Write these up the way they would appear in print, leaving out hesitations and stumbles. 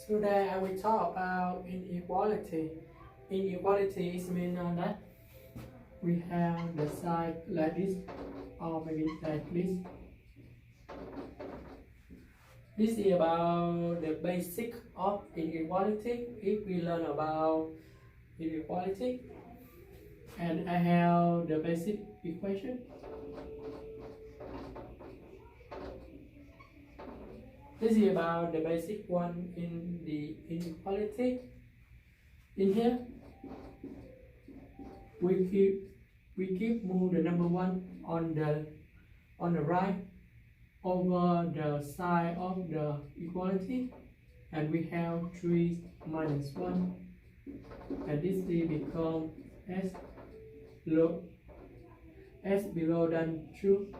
Today I will talk about inequality. Inequality is mean that we have the side like this or maybe like this. This is about the basic of inequality. If we learn about inequality, and I have the basic equation. This is about the basic one in the inequality. In here, we keep move the number one on the right over the side of the equality, and we have 3 minus 1, and this will become s below than 2.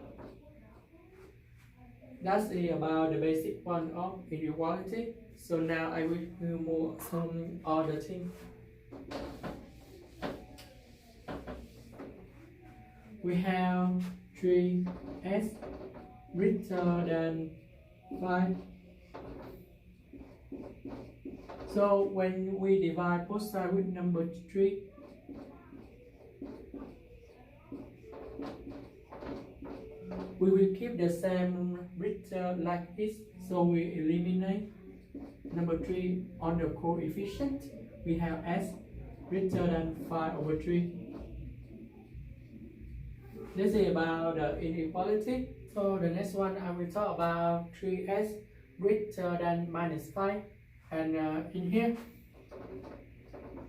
That's about the basic one of inequality. So now I will do more some other thing. We have 3s greater than 5. So when we divide both sides with number 3, we will keep the same greater like this. So we eliminate number 3 on the coefficient. We have s greater than 5 over 3. This is about the inequality. So the next one I will talk about 3s greater than minus 5. And in here,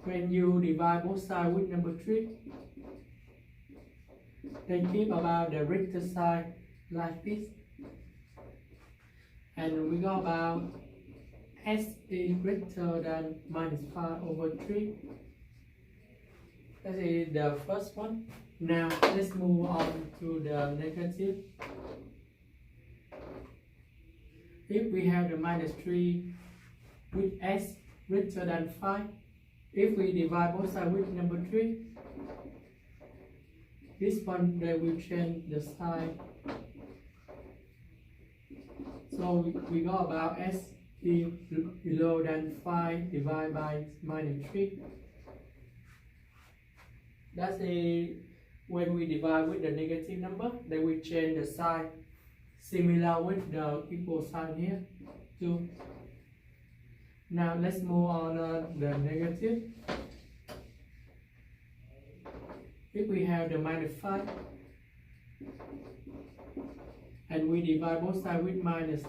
when you divide both sides with number 3, they keep about the greater side like this. And we go about s is greater than minus 5 over 3. That is the first one. Now let's move on to the negative. If we have the minus 3 with s greater than 5, if we divide both sides with number 3, this one they will change the sign. So we go about s is below than 5 divided by minus 3. That's when we divide with the negative number, they will change the sign. Similar with the equal sign here too. Now let's move on the negative. If we have the minus 5 and we divide both sides with minus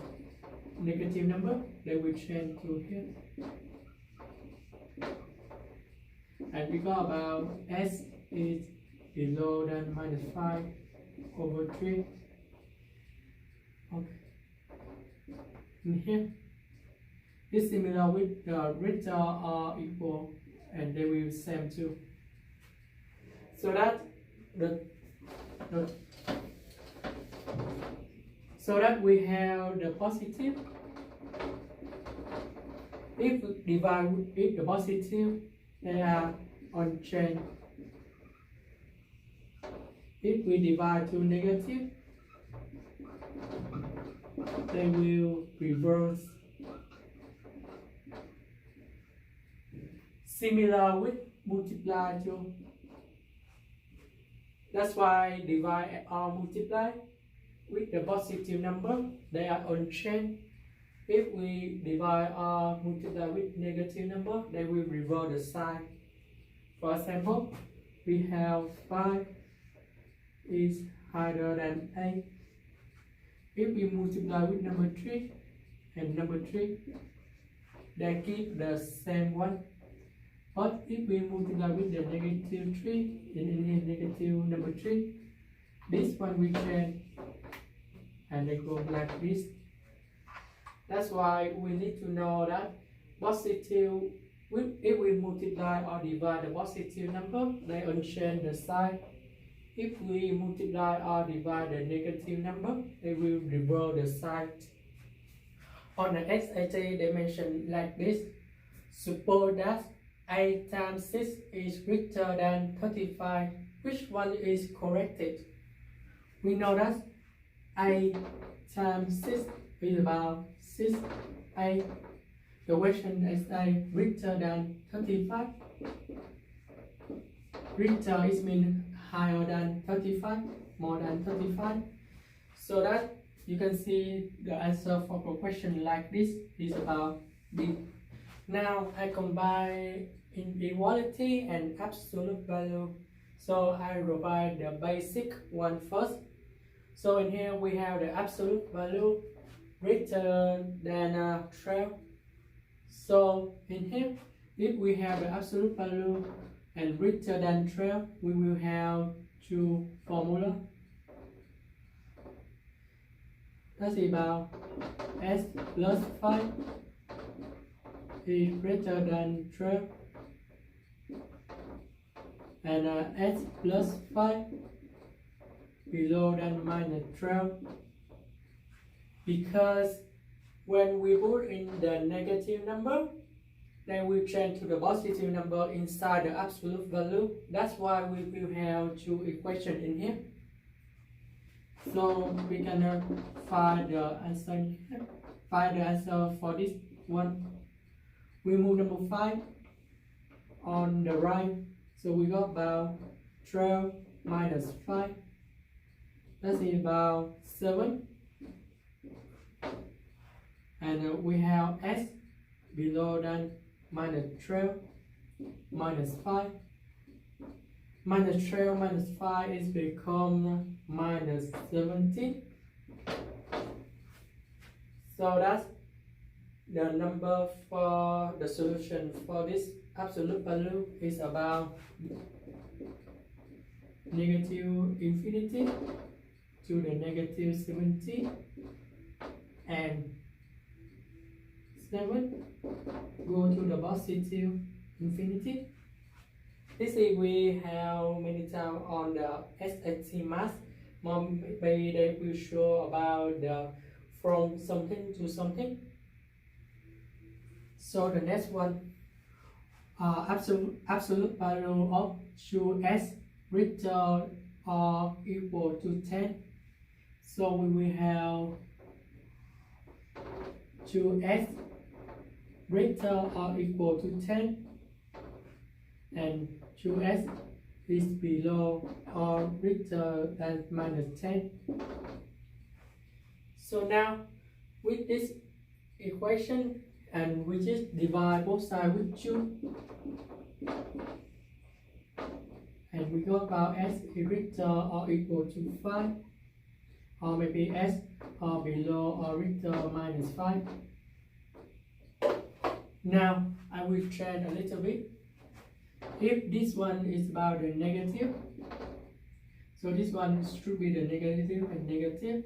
negative number, they will change to here. And we go about s is below than minus 5 over 3. Okay. In here, it's similar with the greater or equal, and they will same too. So that we have the positive. If we divide with the positive, they are unchanged. If we divide to negative, they will reverse. Similar with multiply too. That's why divide or multiply with the positive number, they are unchanged. If we divide or multiply with negative number, they will reverse the sign. For example, we have 5 is higher than 8. If we multiply with number 3 and number 3, they keep the same one. But if we multiply with the negative 3 and negative number 3, this one will change and they go like this. That's why we need to know that positive, if we multiply or divide the positive number, they unchange the sign. If we multiply or divide the negative number, they will reverse the sign. On the SAT, they mention like this. Suppose that 8 times 6 is greater than 35. Which one is corrected? We know that 8 times 6 is about 6, 8. the question is greater than 35. Greater is mean higher than 35, more than 35. So that you can see the answer for a question like this is about B. Now I combine inequality and absolute value. So I provide the basic one first. So in here we have the absolute value greater than 12. So in here, if we have the absolute value and greater than 12, we will have two formula. That's about s plus 5 is greater than 12, and s plus 5 below than minus 12, because when we put in the negative number, then we change to the positive number inside the absolute value. That's why we will have two equations in here. So we can find the answer here. Find the answer for this one. We move number 5 on the right. So we got about 12 minus 5. That's about 7. And we have s below than minus 12 minus 5. Minus 12 minus 5 is become minus 17. So that's the number for the solution for this absolute value is about negative infinity to the negative 17 and 7 go to the positive infinity. This is we have many times on the SAT math. Maybe they will show about the from something to something. So the next one, absolute value of 2s greater or equal to 10. So we will have 2s greater or equal to 10, and 2s is below or greater than minus 10. So now with this equation, and we just divide both sides with 2, and we got about s is greater or equal to 5, or maybe s or below or greater minus 5. Now I will change a little bit. If this one is about the negative, so this one should be the negative and negative.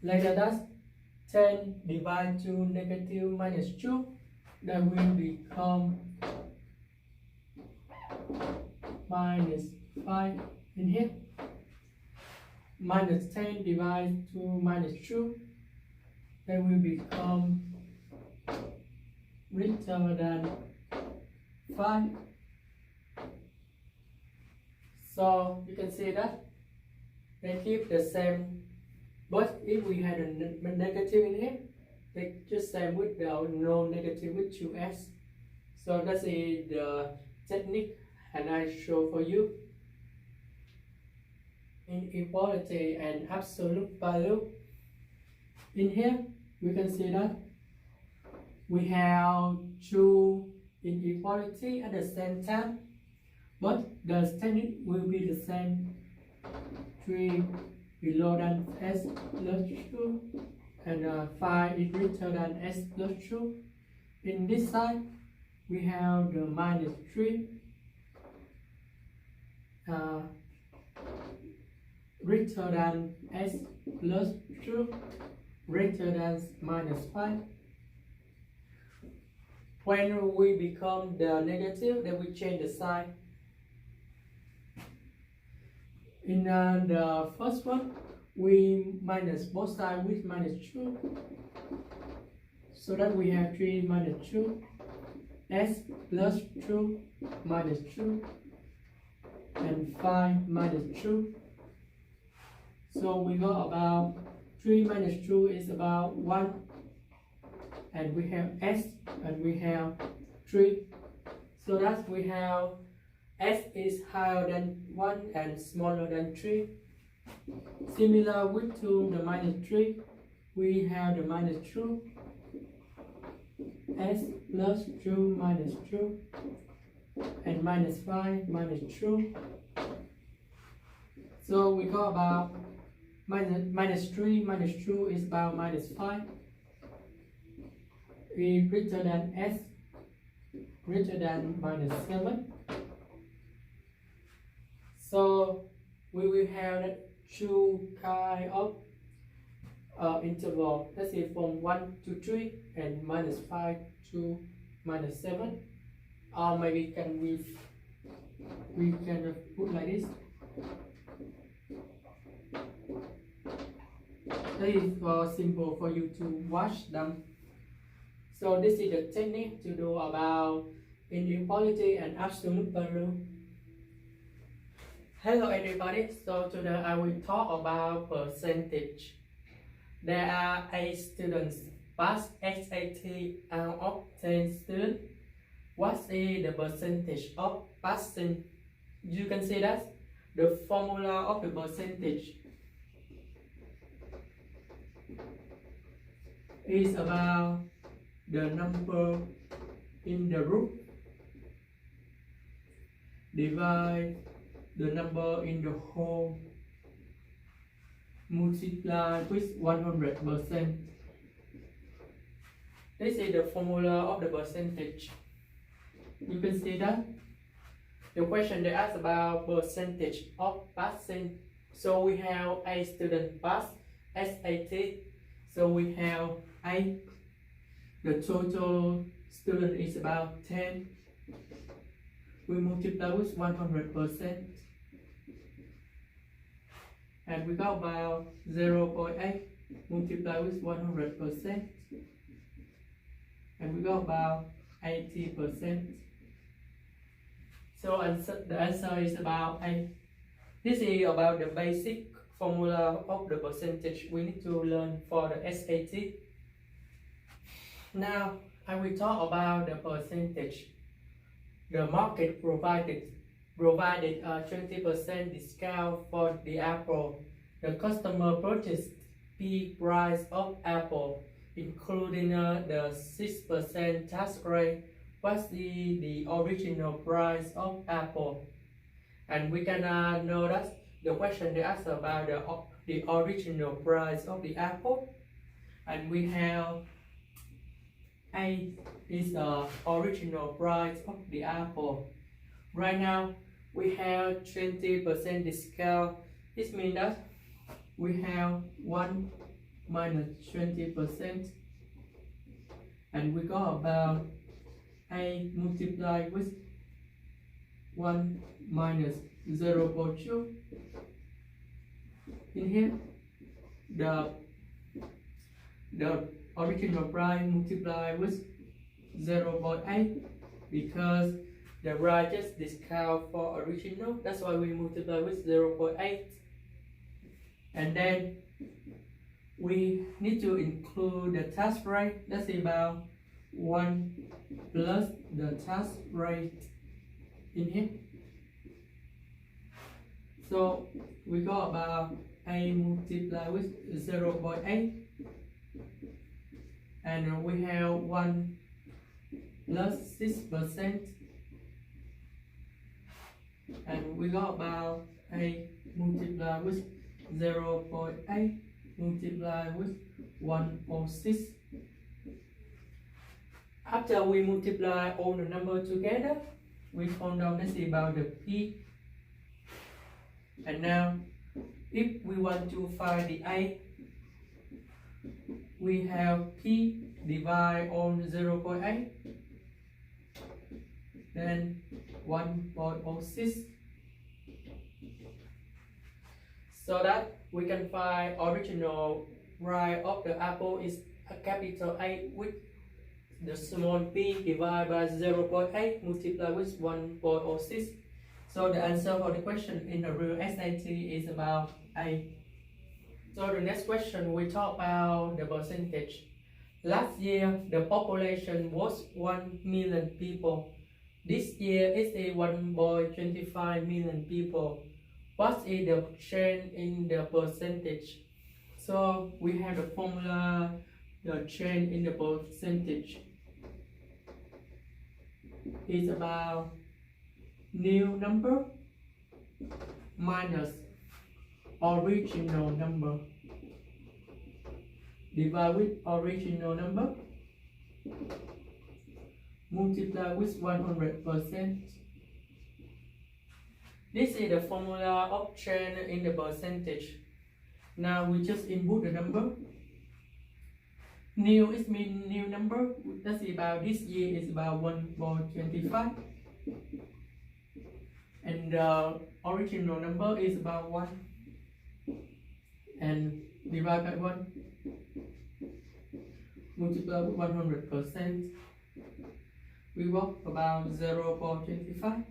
Like that, 10 divided to negative minus 2, that will become minus 5 in here. Minus 10 divided to minus 2, that will become greater than 5. So you can see that they keep the same, but if we had a negative in here, they just same with the no negative with 2s. So that's the technique and I show for you. Inequality and absolute value. In here we can see that we have two inequality at the same time, but the technique will be the same. 3 below than s plus 2 and 5 is greater than s plus 2. In this side we have the minus 3 greater than s plus 2 greater than minus 5. When we become the negative, then we change the sign. In the first one, we minus both sides with minus 2. So that we have 3 minus 2, s plus 2 minus 2, and 5 minus 2. So we got about 3 minus 2 is about 1, and we have s, and we have 3. So that we have s is higher than 1 and smaller than 3. Similar with to the minus 3, we have the minus 2, s plus 2 minus 2, and minus 5 minus 2. So we got about minus 3 minus 2 is about minus 5. We greater than s greater than minus 7. So we will have two kind of interval, let's say from 1 to 3 and minus 5 to minus 7, or maybe we can put like this. This is simple for you to watch them. So this is the technique to do about inequality and absolute value. Hello everybody, so today I will talk about percentage. There are 8 students pass SAT out of 10 students. What is the percentage of passing? You can see that the formula of the percentage is about the number in the group divide the number in the whole multiply with 100%. This is the formula of the percentage. You can see that the question they ask about percentage of passing. So we have 8 students pass SAT. So we have 8. The total student is about 10. We multiply with 100%. And we got about 0.8 multiply with 100%. And we got about 80%. So the answer is about 8. This is about the basic formula of the percentage we need to learn for the SAT. Now I will talk about the percentage. The market provided a 20% discount for the Apple. The customer purchased P price of Apple, including the 6% tax rate. What's the original price of Apple? And we can know that the question they ask about the original price of the Apple, and we have A is the original price of the Apple. Right now we have 20% discount. This means that we have 1 minus 20%, and we got about A multiplied with 1 minus 0.2. In here, the original price multiplied with 0.8 because the largest discount for original. That's why we multiply with 0.8. And then we need to include the tax rate. That's about 1 plus the tax rate in here. So we got about A multiplied with 0.8, and we have 1 plus 6%, and we got about A multiplied with 0.8 multiplied with 106. After we multiply all the numbers together, we found out this is about the P. And now if we want to find the A, we have P divide on 0.8, then 1.06, so that we can find original price of the Apple is a capital A with the small p divided by 0.8 multiplied with 1.06. So the answer for the question in the real SAT is about A. So the next question we talk about the percentage. Last year, the population was 1 million people. This year is a 1.25 million people. What is the change in the percentage? So we have the formula, the change in the percentage is about new number minus original number divided with original number multiply with 100%. This is the formula of change in the percentage. Now we just input the number. New is mean new number. That's about this year is about 1.25, and the original number is about 1, and divide by 1, multiply with 100%. We work about 0.25.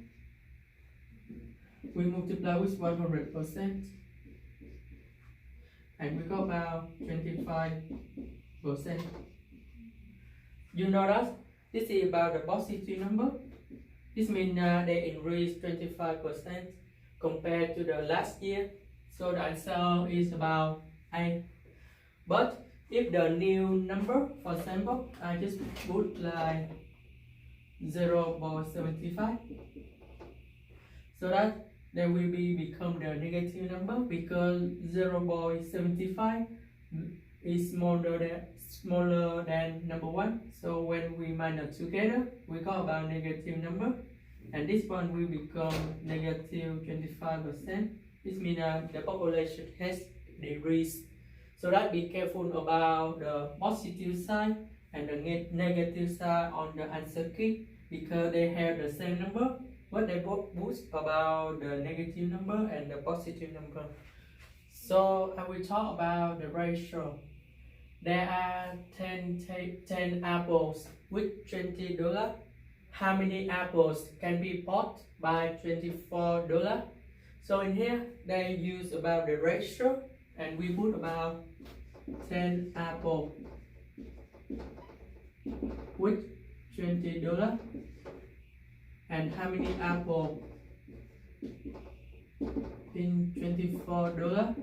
We multiply with 100%, and we go about 25%. You notice this is about the positive number. This means they increased 25% compared to the last year. So the answer is about 8. But if the new number, for example, I just put like 0.75, so that they will become the negative number, because 0.75 is smaller than number 1. So when we minus together, we got about negative number, and this one will become negative 25%. This means the population has decreased. So that be careful about the positive side and the negative side on the answer key, because they have the same number, but they both boost about the negative number and the positive number. So I will talk about the ratio. There are 10 apples with $20. How many apples can be bought by $24? So in here they use about the ratio, and we put about 10 apples with $20, and how many apples in $24,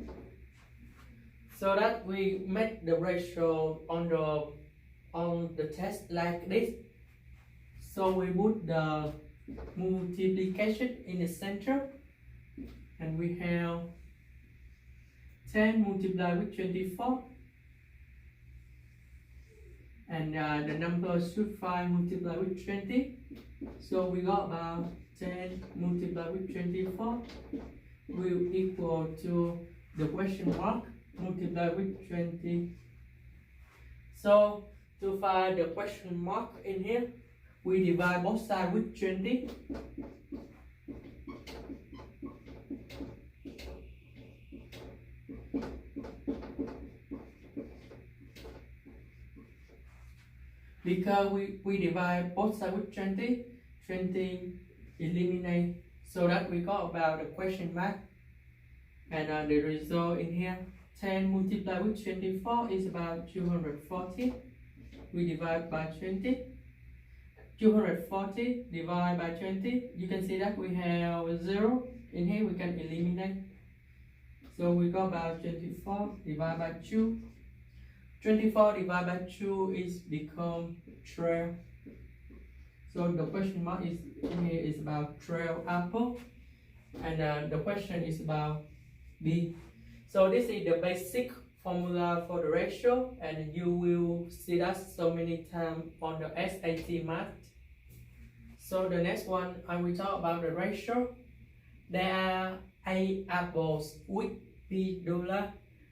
so that we make the ratio on the test like this. So we put the multiplication in the center, and we have 10 multiplied with 24, and the number should 5 multiplied with 20. So we got about 10 multiplied with 24 will equal to the question mark multiplied with 20. So to find the question mark in here, we divide both sides with 20. Because we divide both sides with 20, 20 eliminate, so that we got about the question mark, and the result in here, 10 multiplied with 24 is about 240. We divide by 20. 240 divided by 20, you can see that we have a 0 in here, we can eliminate. So we got about 24 divided by 2. 24 divided by 2 is become 12. So the question mark is in here is about 12 apple, and the question is about B. So this is the basic formula for the ratio, and you will see that so many times on the SAT math. So the next one I will talk about the ratio. There are 8 apples with $B.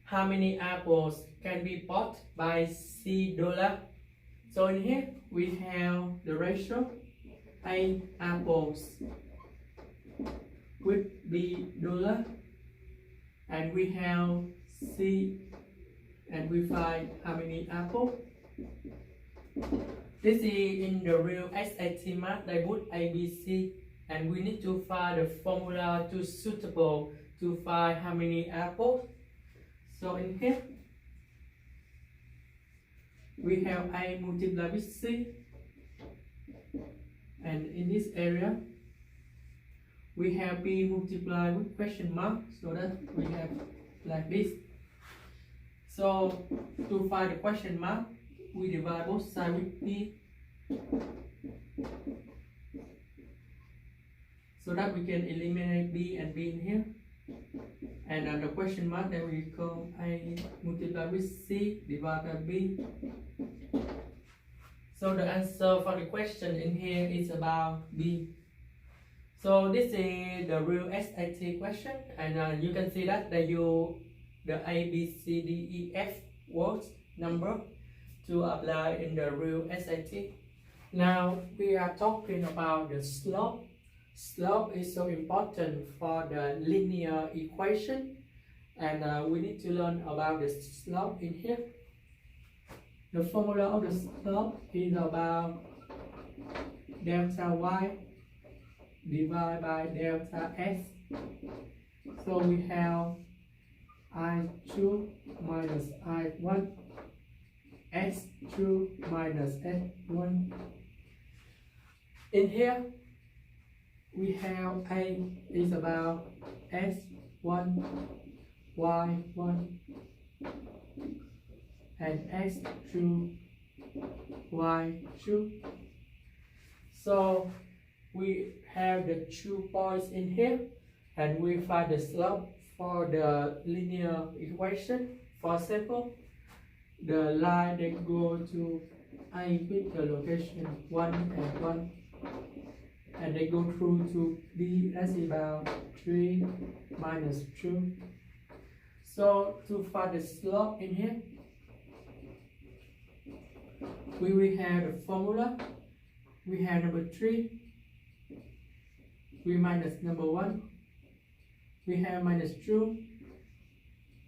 How many apples can be bought by $C? So in here we have the ratio 8 apples with $B, and we have C, and we find how many apples. This is in the real SAT math, they put ABC, and we need to find the formula to suitable to find how many apples. So in here we have A multiplied with C, and in this area we have B multiplied with question mark, so that we have like this. So to find the question mark, we divide both sides with B, so that we can eliminate B and B in here. And the question mark, that will become A multiplied with C divided by B. So the answer for the question in here is about B. So this is the real SAT question, and you can see that they use the A, B, C, D, E, F words number to apply in the real SAT. Now we are talking about the slope. Slope is so important for the linear equation, and we need to learn about the slope in here. The formula of the slope is about delta y divided by delta s. So we have I2 minus I1, S2 minus S1. In here we have A is about S1, Y1, and S2, Y2. So we have the 2 points in here, and we find the slope for the linear equation. For example, the line that go to A with the location 1 and 1, and they go through to B, that's about 3 minus 2. So to find the slope in here, we will have the formula. We have number 3, we minus number 1, we have minus 2,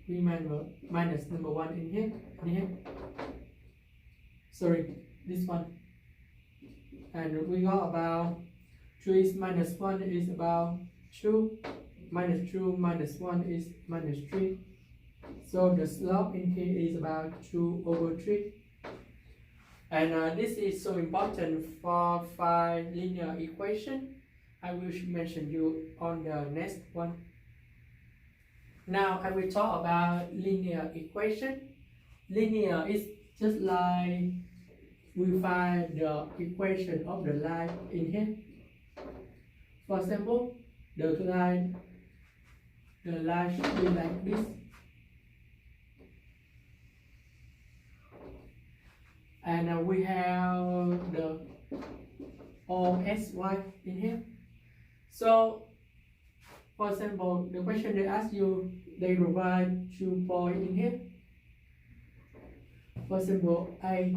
we minus number 1 in here, sorry, this one, and we got about 3 minus 1 is about 2, minus 2 minus 1 is minus 3. So the slope in here is about 2 over 3. And this is so important for find linear equation. I will mention you on the next one. Now I will talk about linear equation. Linear is just like we find the equation of the line in here. For example, the line should be like this. And we have the OSY in here. So, for example, the question they ask you, they provide 2 points in here. For example, A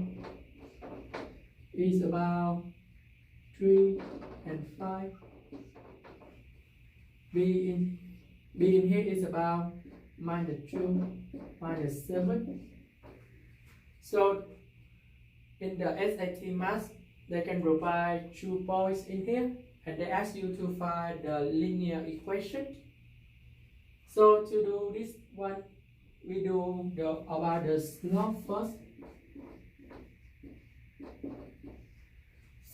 is about 3 and 5. B in here is about minus 2, minus 7. So in the SAT math, they can provide 2 points in here, and they ask you to find the linear equation. So to do this one, we do about the slope first.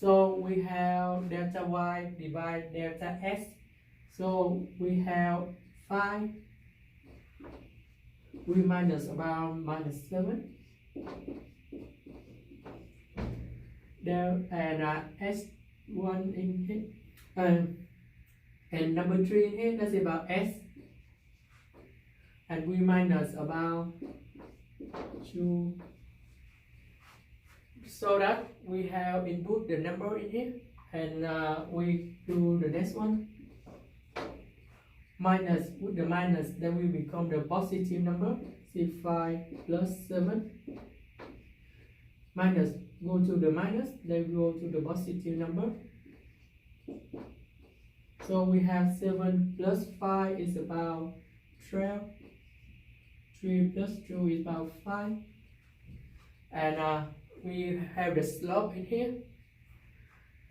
So we have delta y divided delta s. So we have 5. We minus about minus 7. There and S1 in here, and number 3 in here, that's about S, and we minus about 2, so that we have input the number in here, and we do the next one. Minus, with the minus, then will become the positive number, say 5 plus 7, minus, go to the minus, then go to the positive number. So we have 7 plus 5 is about 12, 3 plus 2 is about 5, and we have the slope in here.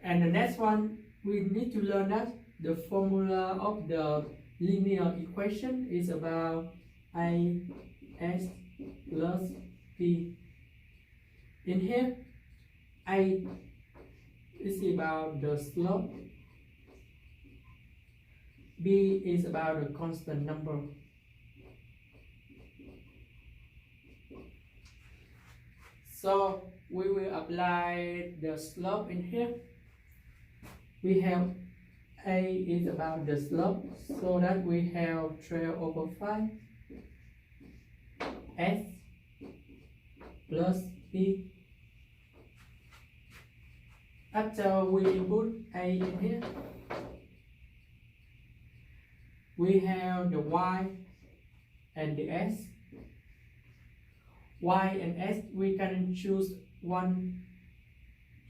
And the next one, we need to learn that the formula of the linear equation is about A S plus B. In here, A is about the slope, B is about the constant number. So we will apply the slope in here. We have A is about the slope, so that we have trail over 5 S plus B. After we put A in here, we have the Y and the S. Y and S, we can choose one.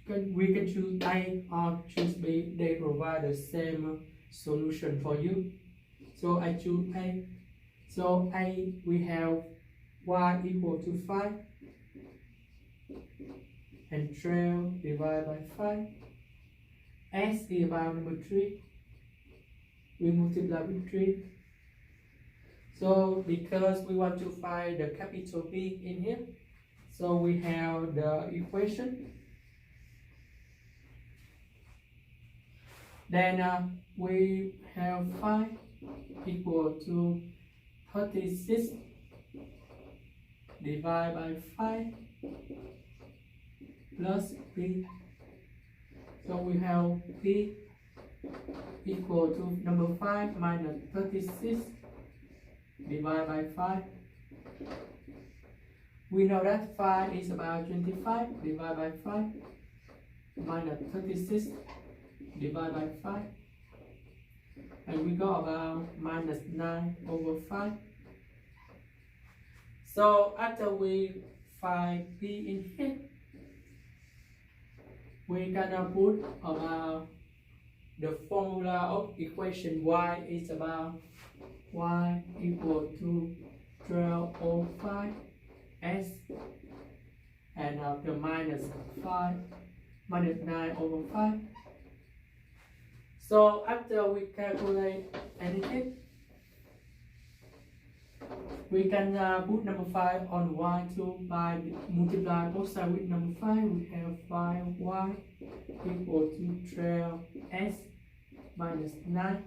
We can choose A or choose B. They provide the same solution for you. So I choose A. So A, we have Y equal to 5 and trail divided by 5. S is about number 3. We multiply with 3. So because we want to find the capital B in here, so we have the equation. Then we have 5 equal to 36 divided by 5 plus B. So we have B equal to number 5 minus 36 divided by 5. We know that 5 is about 25 divided by 5 minus 36 divided by 5. And we got about minus 9 over 5. So after we find B in here, we gonna put about the formula of equation Y is about Y equal to 12 over 5 S and the minus 5 minus 9 over 5. So after we calculate anything, we can put number 5 on Y2 by multiply both sides with number 5. We have 5Y equal to 12 S minus 9.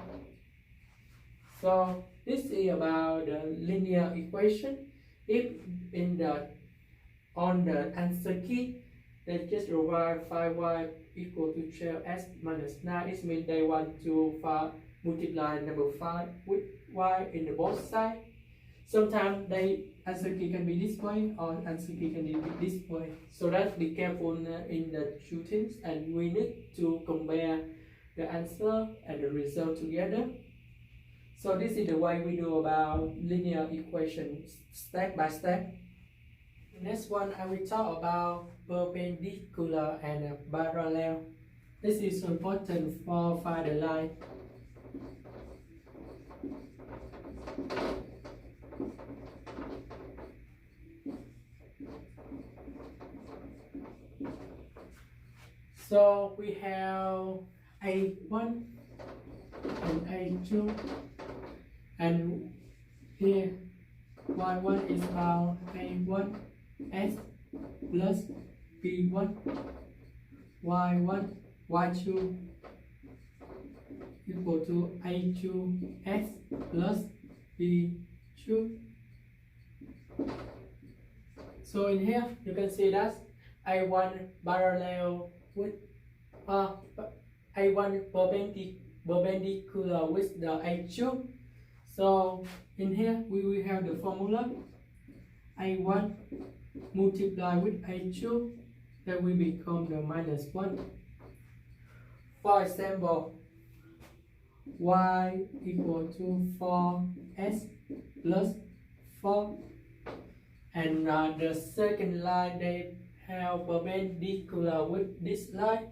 So this is about the linear equation. If in the on the answer key they just provide 5y equal to 12s minus 9, it means they want to multiply number 5 with y in the both sides. Sometimes the answer key can be this way or answer key can be this way. So let's be careful in the two things, and we need to compare the answer and the result together. So this is the way we do about linear equations step by step. Next one, I will talk about perpendicular and parallel. This is important for find the line. So we have A1 and A2, and here Y1 is about A1 S plus B1, Y1, Y2 equal to A2 S plus B2. So in here you can see that A1 parallel with A1 perpendicular with the A2. So in here we will have the formula A1 multiply with A2, that will become the minus 1. For example, Y equal to 4S plus 4, and the second line they have perpendicular with this line,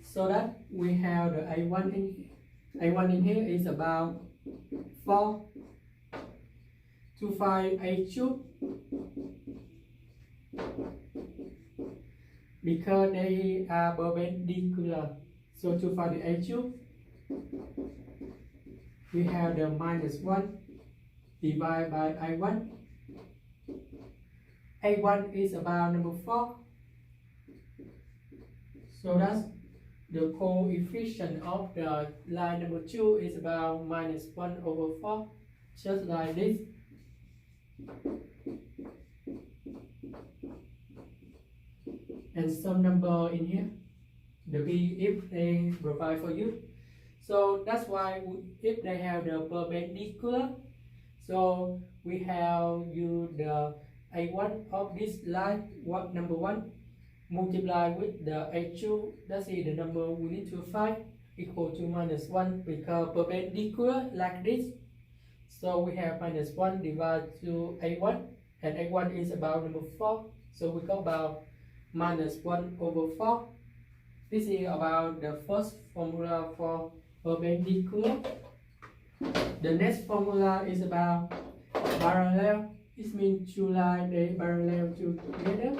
so that we have the A1 in here is about 4. To find A2, because they are perpendicular, so to find the A2, we have the minus 1 divided by A1. A1 is about number 4, So that's the coefficient of the line number 2 is about -1/4, just like this. And some number in here, the b if they provide for you. So that's why if they have the perpendicular, so we have the a1 of this line, number 1, multiply with the a2, that's the number we need to find, equal to -1, because perpendicular like this. So we have -1 divided to a1, and a1 is about number 4, so we got about -1/4. This is about the first formula for perpendicular. The next formula is about parallel. It means two lines they parallel together.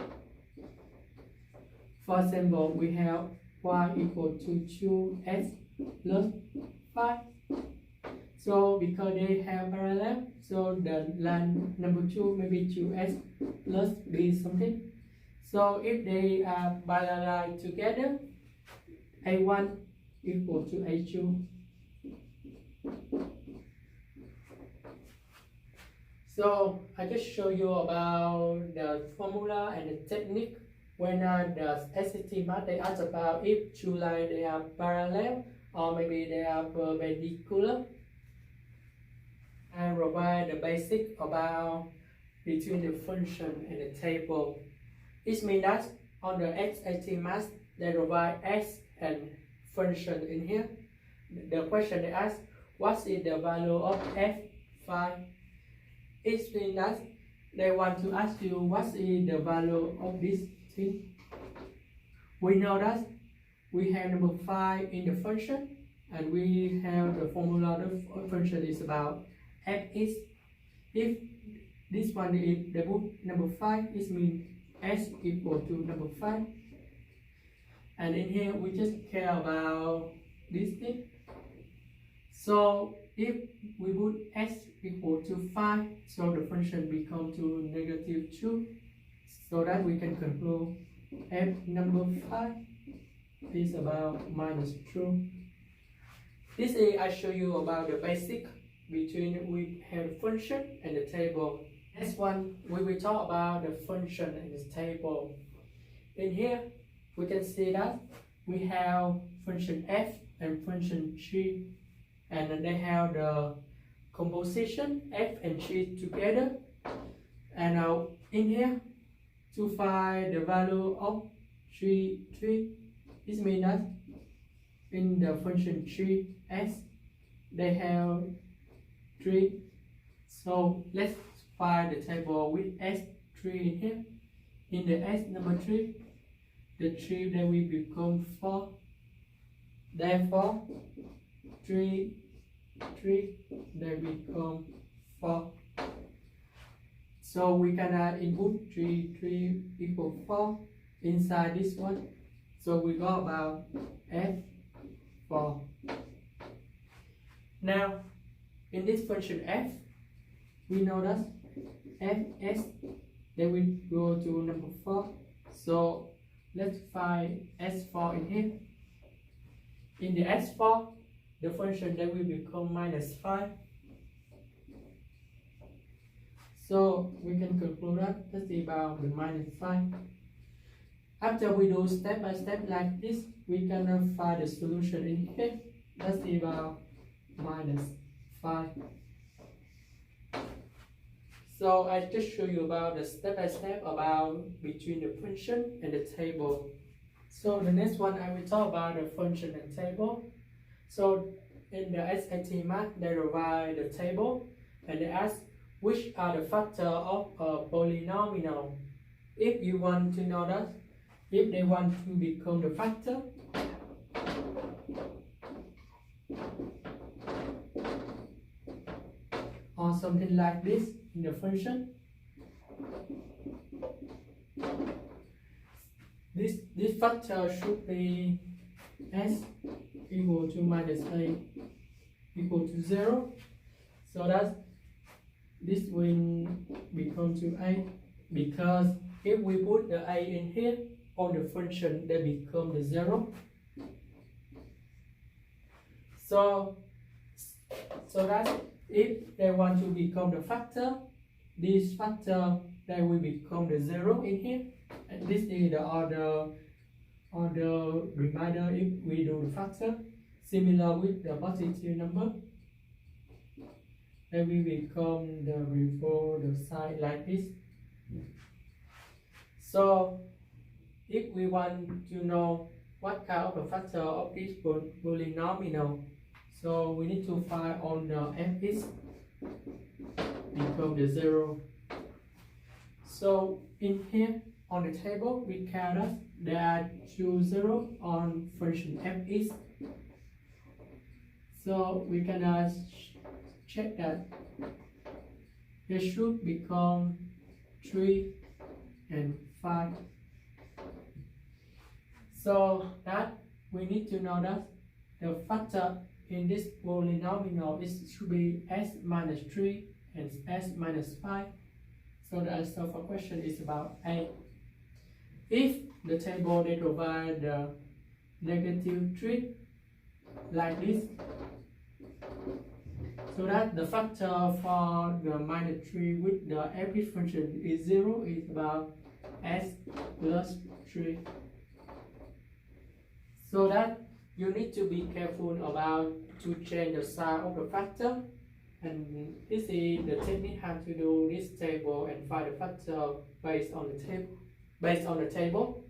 For example, we have y equal to 2x plus 5. So because they have parallel, so the line number 2 may be 2x plus b something. So if they are parallel together, a1 equal to a2. So I just show you about the formula and the technique when the SAT math they ask about if two lines they are parallel or maybe they are perpendicular. I provide the basic about between the function and the table. It means that on the SAT math they provide x and function in here. The question they ask, what is the value of f5? It means that they want to ask you what is the value of this thing. We know that we have number 5 in the function, and we have the formula of the function is about fx. If this one is the book number 5, it means s equal to number 5. And in here we just care about this thing. So if we put s equal to 5, so the function become to -2, so that we can conclude f number 5 is about -2. This is I show you about the basic between we have function and the table. Next one we will talk about the function and the table. In here we can see that we have function f and function g, and they have the composition f and g together. And now in here to find the value of g, this means that in the function g s they have 3. So let's find the table with s3 in here. In the s number 3, the 3 then will become 4. Therefore 3 they become 4. So we can input 3 equal 4 inside this one. So we got about f4. Now in this function f, we know that fs then we go to number 4. So let's find s4 in here. In the s4, the function then will become -5. So we can conclude that that's about the -5. After we do step by step like this, we can find the solution in here. That's about -5. So I just show you about the step by step about between the function and the table. So the next one I will talk about the function and table. So in the SAT math they provide the table and they ask which are the factors of a polynomial. If you want to know that, if they want to become the factor, or something like this in the function, this factor should be s equal to -a equal to 0. So that this will become to a, because if we put the a in here, on the function, they become the 0. So that if they want to become the factor, this factor they will become the 0 in here, and this is the order reminder if we do the factor. Similar with the positive number, they will become the reverse sign like this. So if we want to know what kind of the factor of this polynomial, so we need to find on the fx become the 0. So in here on the table we count that there are 2 0 on function fx. So we can check that they should become 3 and 5. So that we need to know that the factor in this polynomial should be s minus 3 and s minus 5. So the answer for question is about A. If the table they provide the negative 3 like this, so that the factor for the minus 3 with the every function is 0 is about s plus 3. So that you need to be careful about to change the sign of the factor, and this is the technique how to do this table and find the factor based on the table.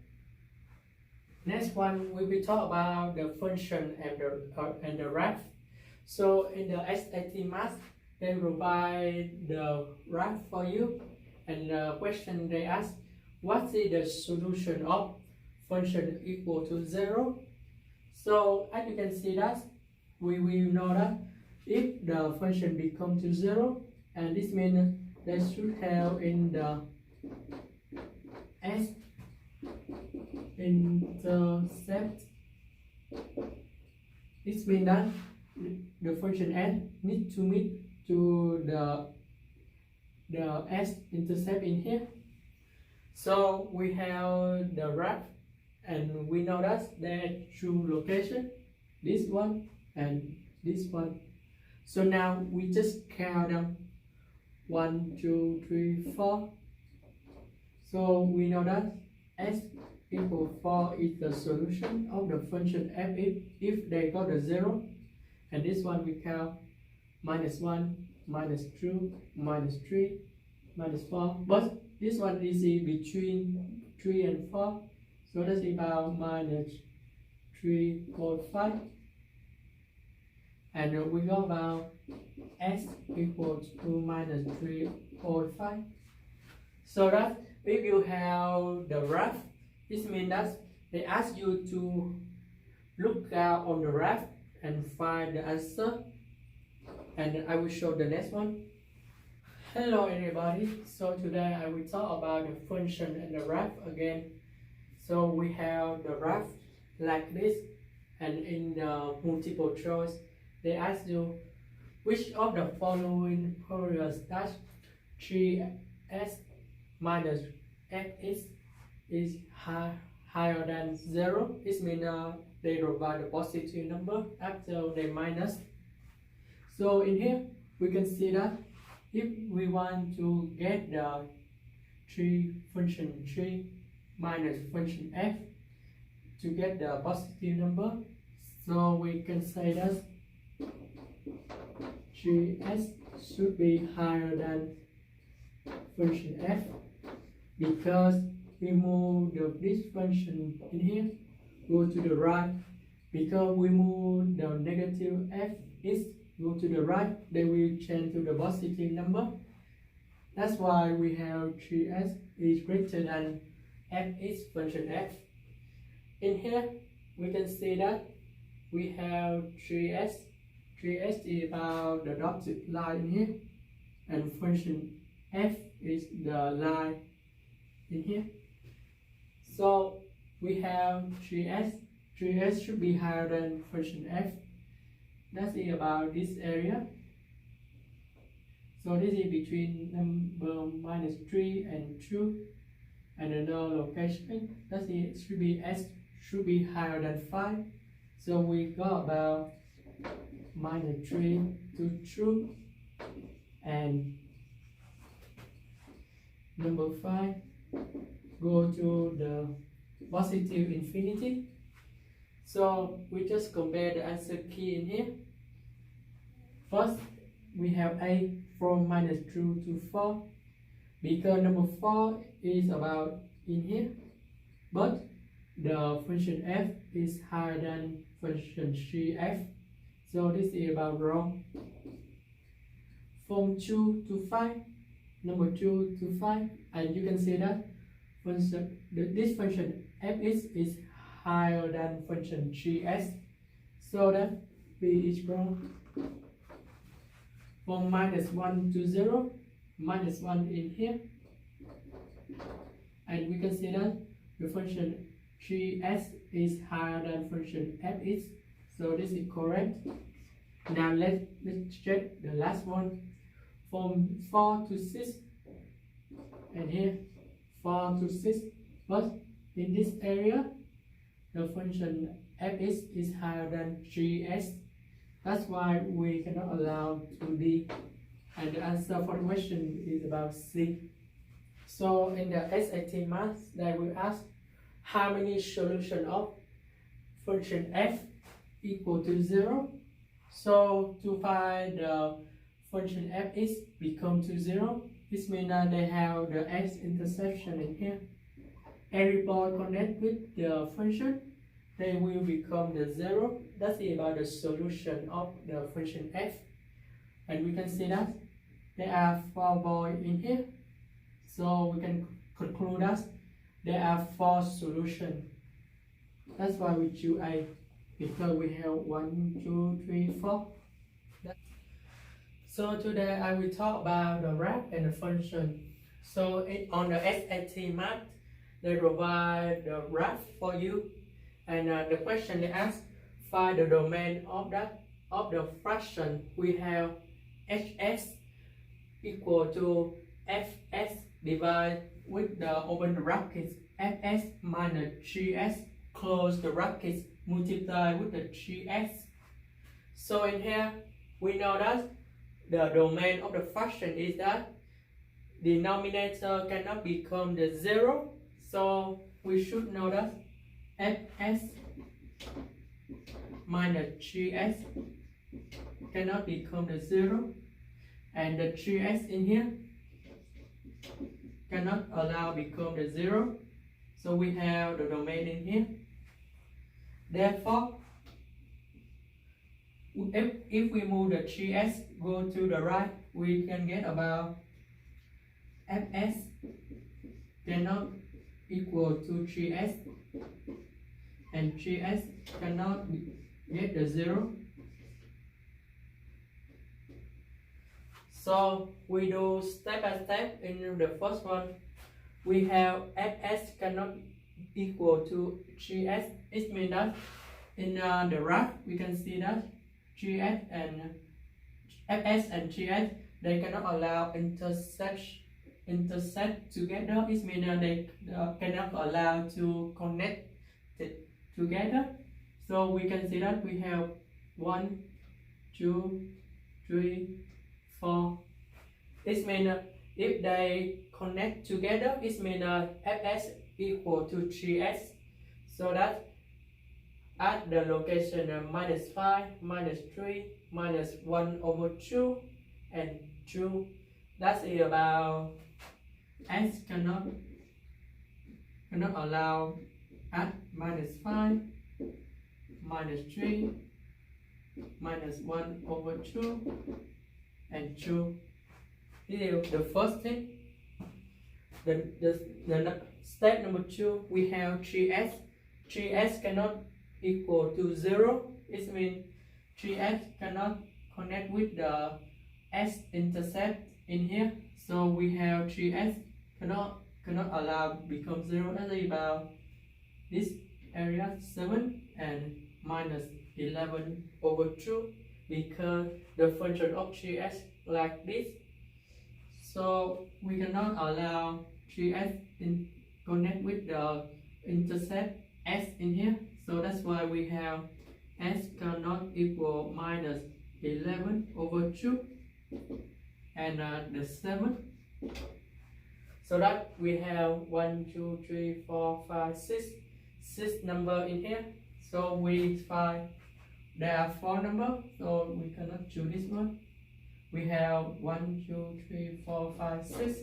Next one we will talk about the function and the graph. So in the SAT math they provide the graph for you, and the question they ask, what is the solution of function equal to 0? So as you can see that we will know that if the function becomes to 0, and this means they should have in the s intercept. This means that the function n needs to meet to the s intercept in here. So we have the graph, and we know that there are two locations, this one and this one. So now we just count them 1, 2, 3, 4. So we know that s equal 4 is the solution of the function f if they got a 0. And this one we count minus 1, minus 2, minus 3, minus 4. But this one is between 3 and 4. So that's about minus 3.5. And we go about s equals to minus 3.5. So that if you have the graph, this means that they ask you to look out on the graph and find the answer. And I will show the next one. Hello everybody. So today I will talk about the function and the graph again. So we have the graph like this, and in the multiple choice they ask you which of the following Fourier dash 3s minus fx is higher than 0. This means they provide a positive number after they minus. So in here we can see that if we want to get the function 3 minus function f to get the positive number, so we can say that 3s should be higher than function f, because we move this function in here go to the right. Because we move the negative f is go to the right, they will change to the positive number. That's why we have 3s is greater than f is function f. In here we can see that we have 3s is about the dotted line in here, and function f is the line in here. So we have 3s should be higher than function f. That is about this area. So this is between number minus 3 and 2. and another location, that is should be s should be higher than 5. So we got about -3 to true, and number 5 go to the positive infinity. So we just compare the answer key in here. First, we have a from -2 to 4, because number 4 is about in here, but the function f is higher than function gf, so this is about wrong. From 2 to 5, number 2 to 5, and you can see that this function fx is higher than function gs, so that b is wrong. From -1 to 0, -1 in here, and we can see that the function gs is higher than function fx, so this is correct. Now let's check the last one. From 4 to 6, and here 4 to 6, but in this area the function fx is higher than gs, that's why we cannot allow to be, and the answer for the question is about C. So in the SAT math, they will ask how many solutions of function f equal to 0. So to find the function fx become to 0, this means that they have the x-intersection in here. Every point connect with the function, they will become the 0. That's about the solution of the function f. And we can see that there are 4 points in here. So we can conclude that there are 4 solutions. That's why we choose A, because we have 1, 2, 3, 4. So today I will talk about the graph and the function. So on the SAT math, they provide the graph for you, and the question they ask, find the domain of the fraction. We have hs equal to fs divided with the open the brackets fs minus gs, close the brackets, multiply with the gs. So in here we know that the domain of the fraction is that the denominator cannot become the 0, so we should know that fs minus gs cannot become the 0, and the gs in here cannot allow become the 0, so we have the domain in here. Therefore, if we move the gs go to the right, we can get about fs cannot equal to gs, and gs cannot get the 0. So we do step by step. In the first one, we have fs cannot equal to gs. It means that in the graph we can see that gs and fs and gs, they cannot allow intersect together. It means that they cannot allow to connect it together. So we can see that we have 1, 2, 3, 4. It means if they connect together, it means fs equal to gs. So that at the location -5, -3, -1/2, and 2, that's about s cannot allow at -5, -3, -1/2, and 2. This is the first thing. The step number 2, we have gs. Gs cannot equal to 0. It means gs cannot connect with the s-intercept in here. So we have gs cannot allow become 0. That's about this area 7 and -11/2, because the function of gs like this. So we cannot allow gs connect with the intercept s in here. So that's why we have s cannot equal minus 11 over 2 and the 7. So that we have 1, 2, 3, 4, 5, 6 number in here. So we find there are 4 numbers, so we cannot choose this one. We have 1, 2, 3, 4, 5, 6,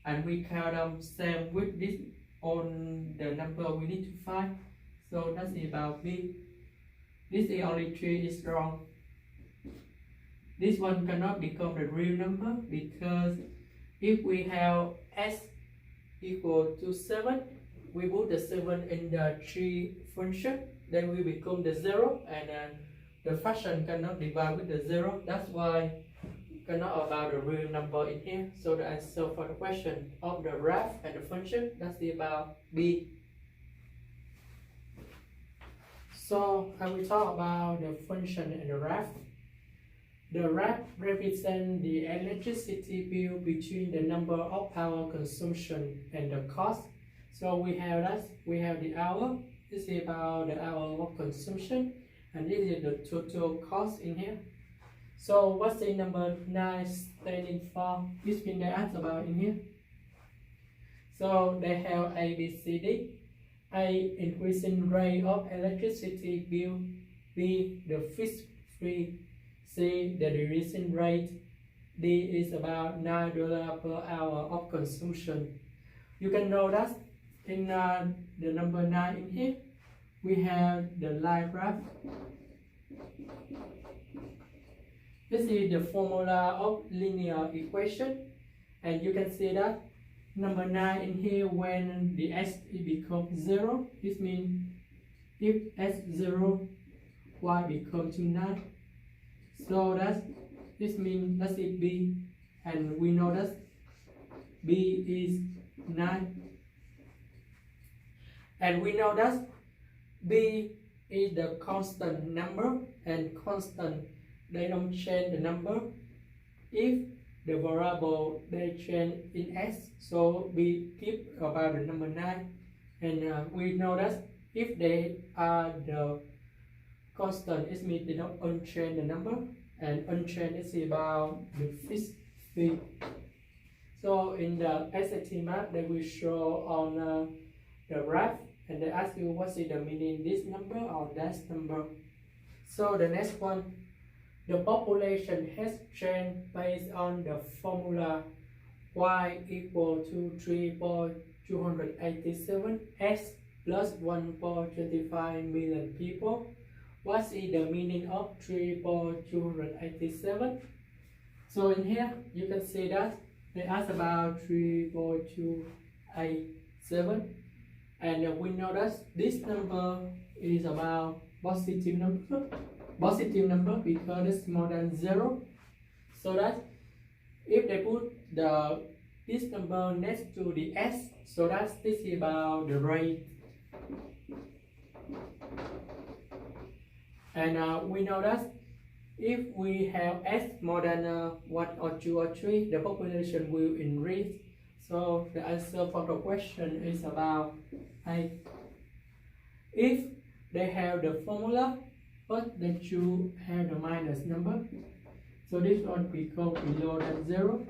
and we count them same with this on the number we need to find. So that's about B. This is only 3 is wrong. This one cannot become the real number because if we have s equal to 7, we put the 7 in the 3 function, then we become the 0, and the fraction cannot divide with the 0. That's why cannot about the real number in here. So the answer for the question of the graph and the function, that's about B. So I will talk about the function and the graph. The graph represents the electricity bill between the number of power consumption and the cost. So we have that, we have the hour, this is about the hour of consumption, and this is the total cost in here. So what's the number 9 standing for? Which means they ask about in here. So they have A, B, C, D. A, increasing rate of electricity bill. B, the fixed fee. C, the decreasing rate. D is about $9 per hour of consumption. You can know that in the number 9 in here, we have the line graph. This is the formula of linear equation, and you can see that number 9 in here, when the s becomes 0, this means if s 0, y becomes to 9. So this means that's it B, and we know that B is 9, and we know that B is the constant number, and constant they don't change the number. If the variable they change in s, so we keep about the number 9, and we know that if they are the constant, it means they don't unchange the number, and unchanged is about the fixed fee. So in the SAT math, they will show on the graph, and they ask you what is the meaning this number or that number. So the next one, the population has changed based on the formula y equal to 3.287 s plus 1.25 million people. What is the meaning of 3.287? So in here you can see that they ask about 3.287, and we know that this number is about positive number because it's more than 0. So that if they put this number next to the s, so that's this is about the rate. And we know that if we have s more than 1 or 2 or 3, the population will increase. So the answer for the question is about 8. If they have the formula, but they should have the minus number, so this one becomes below than 0.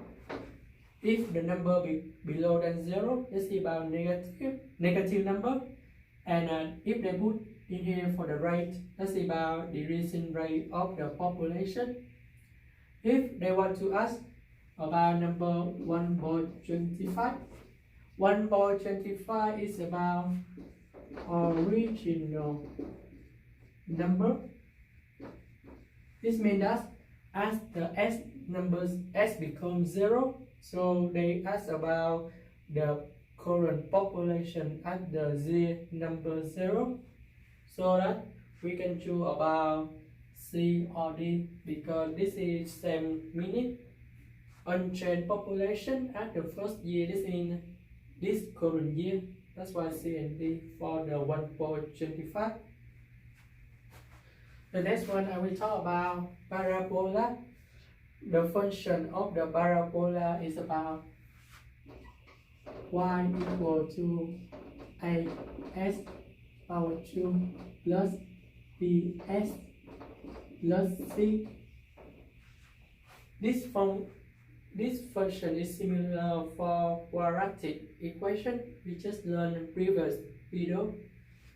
If the number be below than 0, this is about negative number, and if they put in here for the rate, that's about decreasing rate of the population. If they want to ask about number 1.25, 1.25 is about original number. This means that as the s becomes 0, so they ask about the current population at the z number 0. So that we can choose about C or D because this is same meaning. Unchanged population at the first year, this means this current year. That's why C and D for the 1.25. The next one I will talk about parabola. The function of the parabola is about y equal to as power 2 plus bs plus c. This function is similar for quadratic equation we just learned in previous video.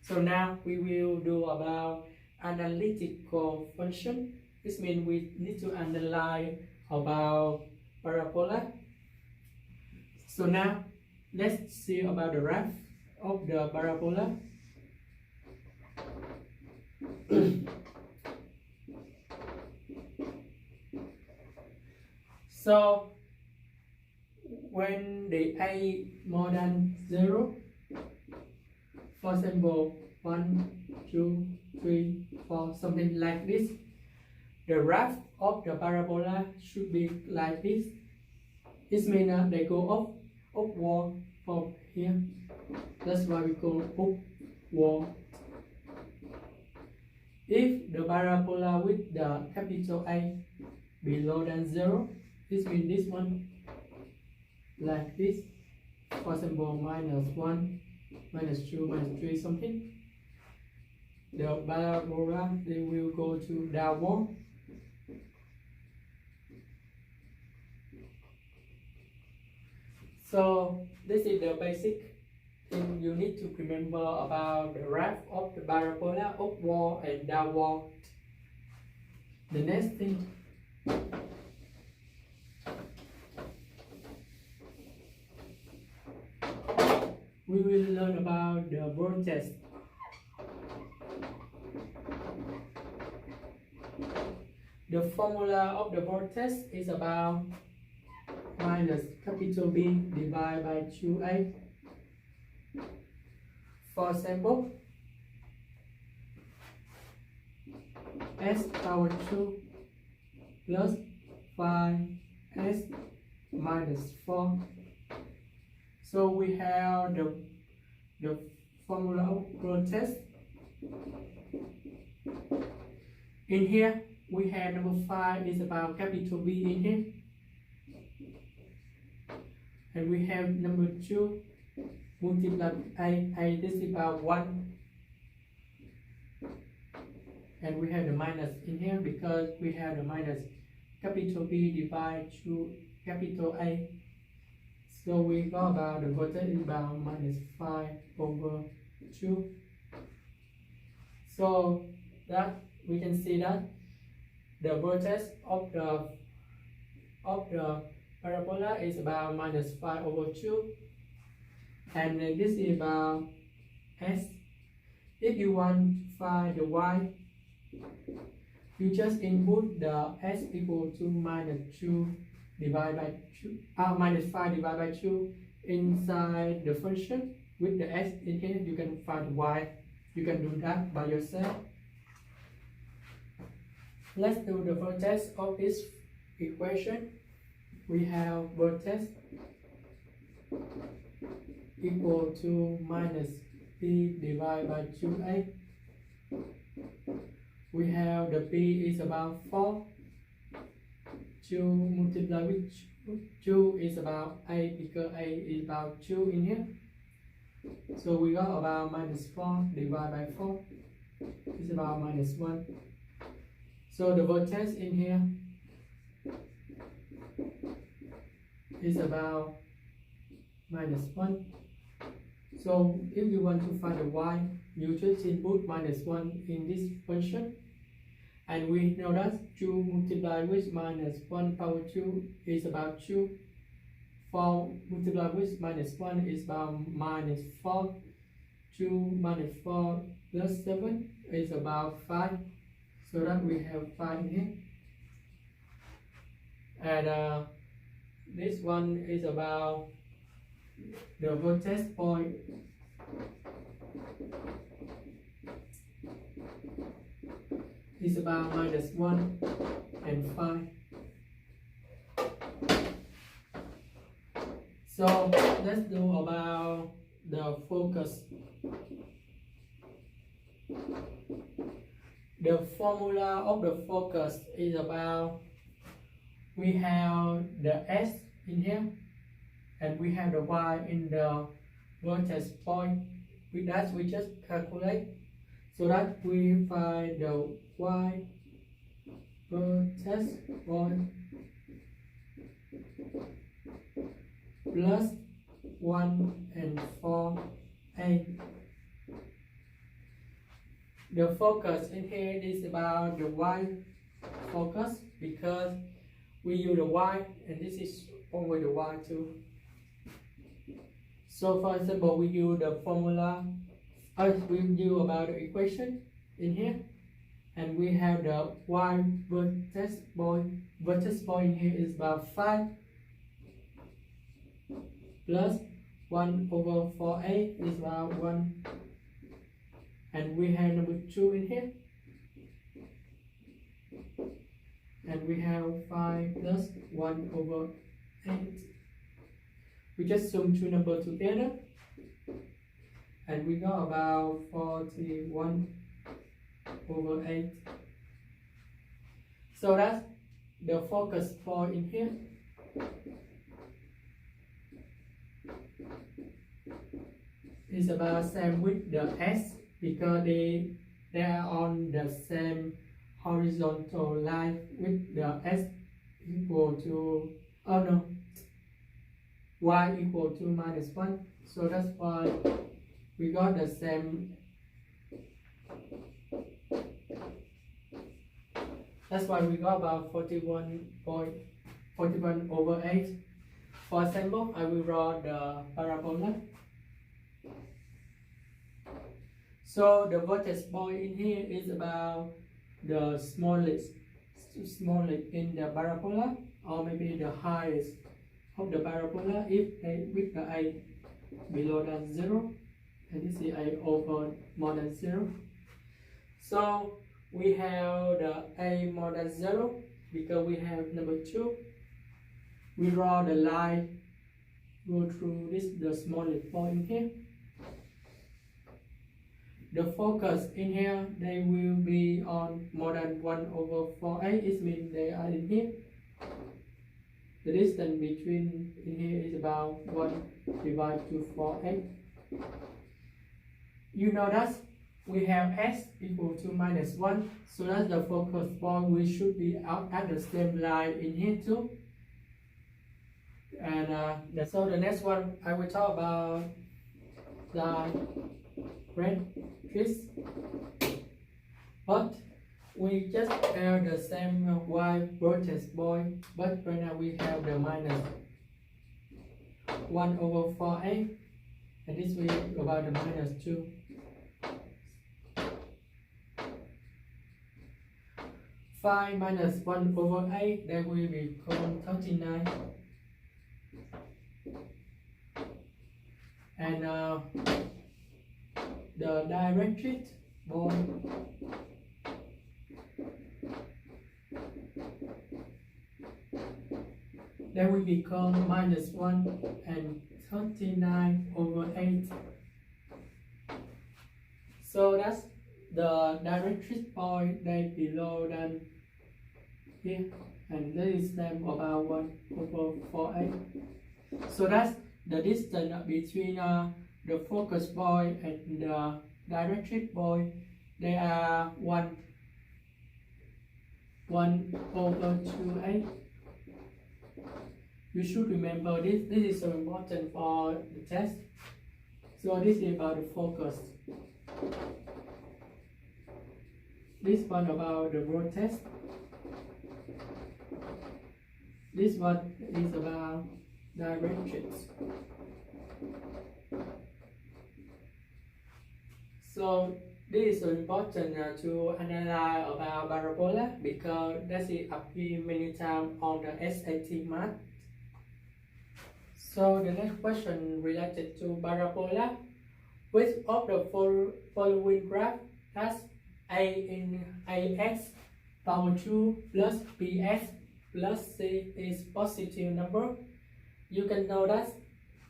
So now we will do about analytical function. This means we need to analyze about parabola. So now let's see about the graph of the parabola. So when the a more than 0, for example 1, 2, 3, 4, something like this, the graph of the parabola should be like this. This means they go upward from here. That's why we call upward. If the parabola with the capital A below than 0, this means this one like this. For example, -1, -2, -3, something. The parabola they will go to downward. So this is the basic thing you need to remember about the graph of the parabola, upward and downward. The next thing, we will learn about the vertex. The formula of the vertex is about minus capital B divided by 2A. For example, s power 2 plus 5s minus 4. So we have the formula of vertex. In here, we have number 5 is about capital B in here. And we have number 2 multiplied a, this is about 1. And we have the minus in here because we have the minus capital B divided to capital A. So we got about the vertex is about -5/2. So that we can see that the vertex of the parabola is about -5/2, and this is about s. If you want to find the y, you just input the s equal to -2 divided by 2, -5 divided by 2 inside the function with the s in here. You can find y. You can do that by yourself. Let's do the vertex of this equation. We have vertex equal to minus b divided by 2a. We have the b is about 4. 2 multiplied with 2 is about a, because a is about 2 in here. So we got about -4 divided by 4 is about -1. So the vertex in here is about -1. So if you want to find the y, you just input -1 in this function. And we know that 2 multiplied with -1/2 is about 2. 4 multiplied with -1 is about -4. 2 minus 4 plus 7 is about 5. So that we have 5 here. And this one is about the vertex point is about -1 and 5. So let's do about the focus. The formula of the focus is about, we have the s in here, and we have the y in the vertex point. With that, we just calculate so that we find the y vertex point plus 1 and 4 8. The focus in here is about the y focus because we use the y and this is over the y too. So for example, we use the formula, we use about the equation in here, and we have the y vertex point. Vertex point here is about 5 plus 1 over 4a is about 1, and we have number 2 in here, and we have 5 plus 1 over 8. We just sum two numbers together and we got about 41 over 8. So that's the focus point in here. It's about same with the S because they are on the same horizontal line with the S equal to, oh no, y equal to minus 1. So that's why we got the same. That's why we got about 41 over 8. For example, I will draw the parabola. So the vertex point in here is about the smallest in the parabola, or maybe the highest of the parabola if a with the a below than 0, and this is a over more than 0. So we have the a more than 0 because we have number 2. We draw the line go through this the smallest point here. The focus in here, they will be on more than 1 over 4a. It means they are in here. The distance between in here is about 1 divided to 4a. You know that we have s equal to minus 1, so that's the focus point. We should be out at the same line in here too. And so the next one I will talk about the Directrix, but we just have the same y vertex point, but right now we have the minus 1 over 4a, and this will be about the minus 2. Five minus 1 over 8, that will become 39. And the Directrix point that will become minus 1 and 39 over 8. So that's the Directrix point that below than here, and this is them about 1 over 4a. So that's the distance between the focus point and the Directrix point. They are 1 over 2a. You should remember this. This is so important for the test. So this is about the focus. This one about the vertex. This one is about Directrix. So this is so important to analyze about parabola because that is appear many times on the SAT math. So the next question related to parabola: which of the following graph has a in ax power 2 plus bx plus c is positive number? You can know that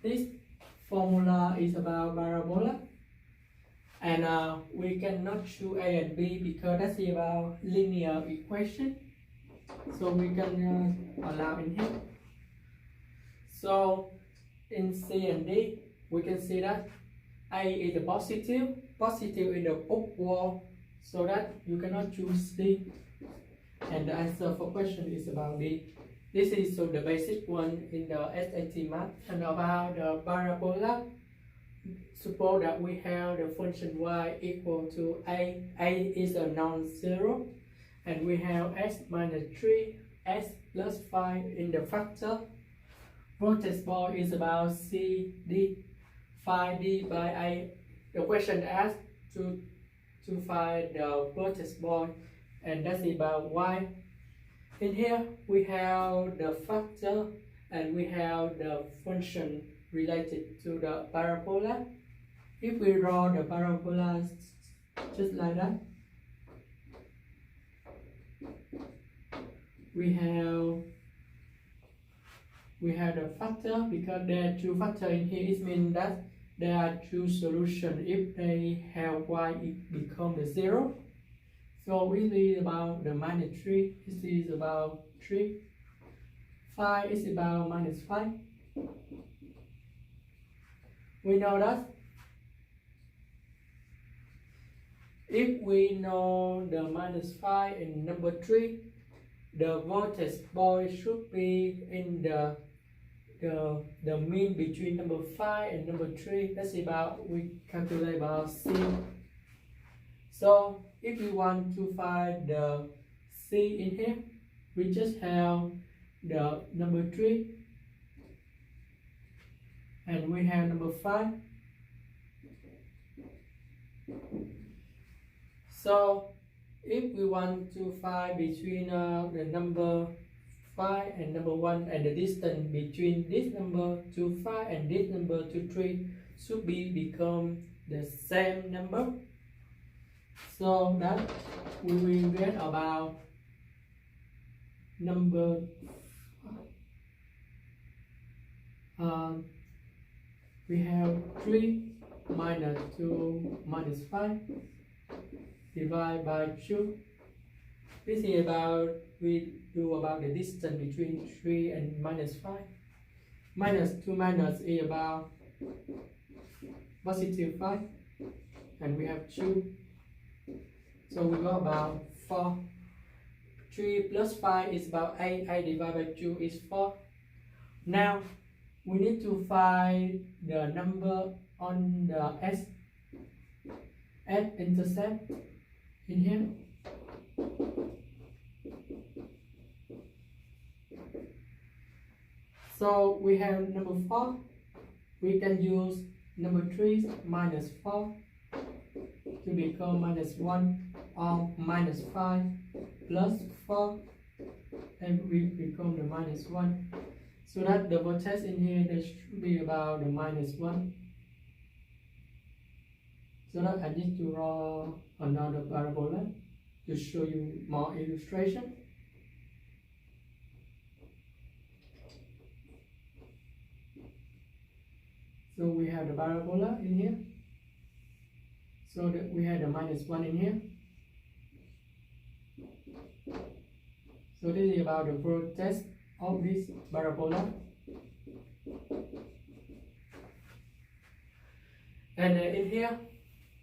this formula is about parabola, and we cannot choose a and b because that's about linear equation, so we can allow in here. So in C and D, we can see that A is the positive in the upward, so that you cannot choose D. And the answer for question is about D. This is so the basic one in the SAT math. And about the parabola, suppose that we have the function y equal to a is a non-zero, and we have s minus 3, s plus 5 in the factor. Vertex point is about c, d, find d by a. The question asks to find the vertex point, and that's about y. In here we have the factor and we have the function related to the parabola. If we draw the parabola just like that, we have the factor. Because there are two factors in here, it means that there are two solutions. If they have y, it becomes 0. So it is about the minus 3, this is about 3, 5 is about minus 5. We know that if we know the minus 5 in number 3, the vertex point should be in the mean between number 5 and number 3. That's about, we calculate about C. So if we want to find the C in here, we just have the number 3 and we have number 5. So if we want to find between the number 5 and number 1, and the distance between this number to 5 and this number to 3 should become the same number, so that we will get about number we have 3 minus 2 minus 5 divided by 2. This is about, we do about the distance between 3 and minus 5. Minus 2 minus is about positive 5, and we have 2. So we got about 4. 3 plus 5 is about 8. 8 divided by 2 is 4. Now we need to find the number on the s intercept in here. So we have number 4. We can use number 3 minus 4 to become minus 1, or minus 5 plus 4, and we become the minus 1. So that the vertex in here, there should be about the minus 1. So that I need to draw another parabola to show you more illustration. So we have the parabola in here. So that we have the minus 1 in here. So this is about the vertex of this parabola. And in here,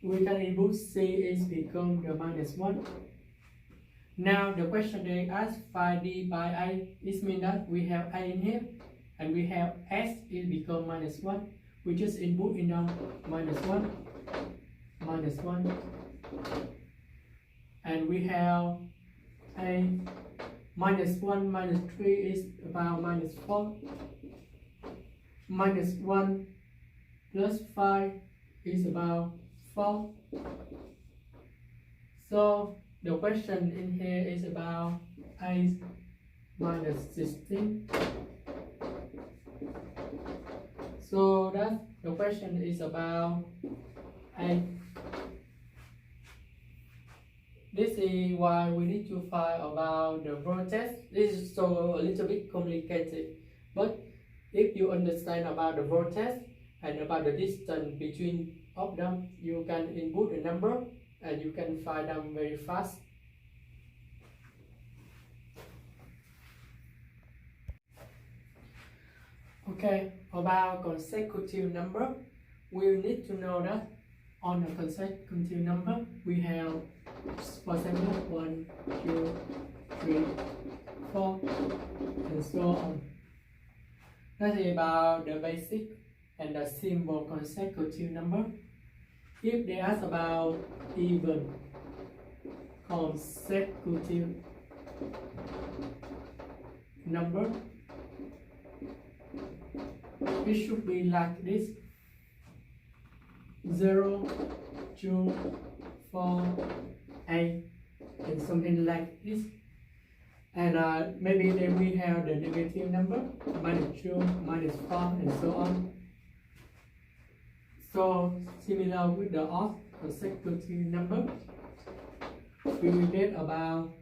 we can input C is become the minus 1. Now the question they ask find D by A, it means that we have A in here, and we have S is become minus 1. We just input in now minus 1, minus 1, and we have A minus 1 minus 3 is about minus 4. Minus 1 plus 5 is about 4. So the question in here is about A minus 16. So that the question is about A. This is why we need to find about the vertex. This is so a little bit complicated, but if you understand about the vertex and about the distance between of them, you can input a number and you can find them very fast. Okay, about consecutive number, we need to know that on a consecutive number we have, for example, 1, 2, 3, 4, and so on. That is about the basic and the simple consecutive number. If they ask about even consecutive number, it should be like this: 0, 2, 4, 8, and something like this. And maybe then we have the negative number, -2, -4, and so on. So similar with the odd consecutive number, we will get about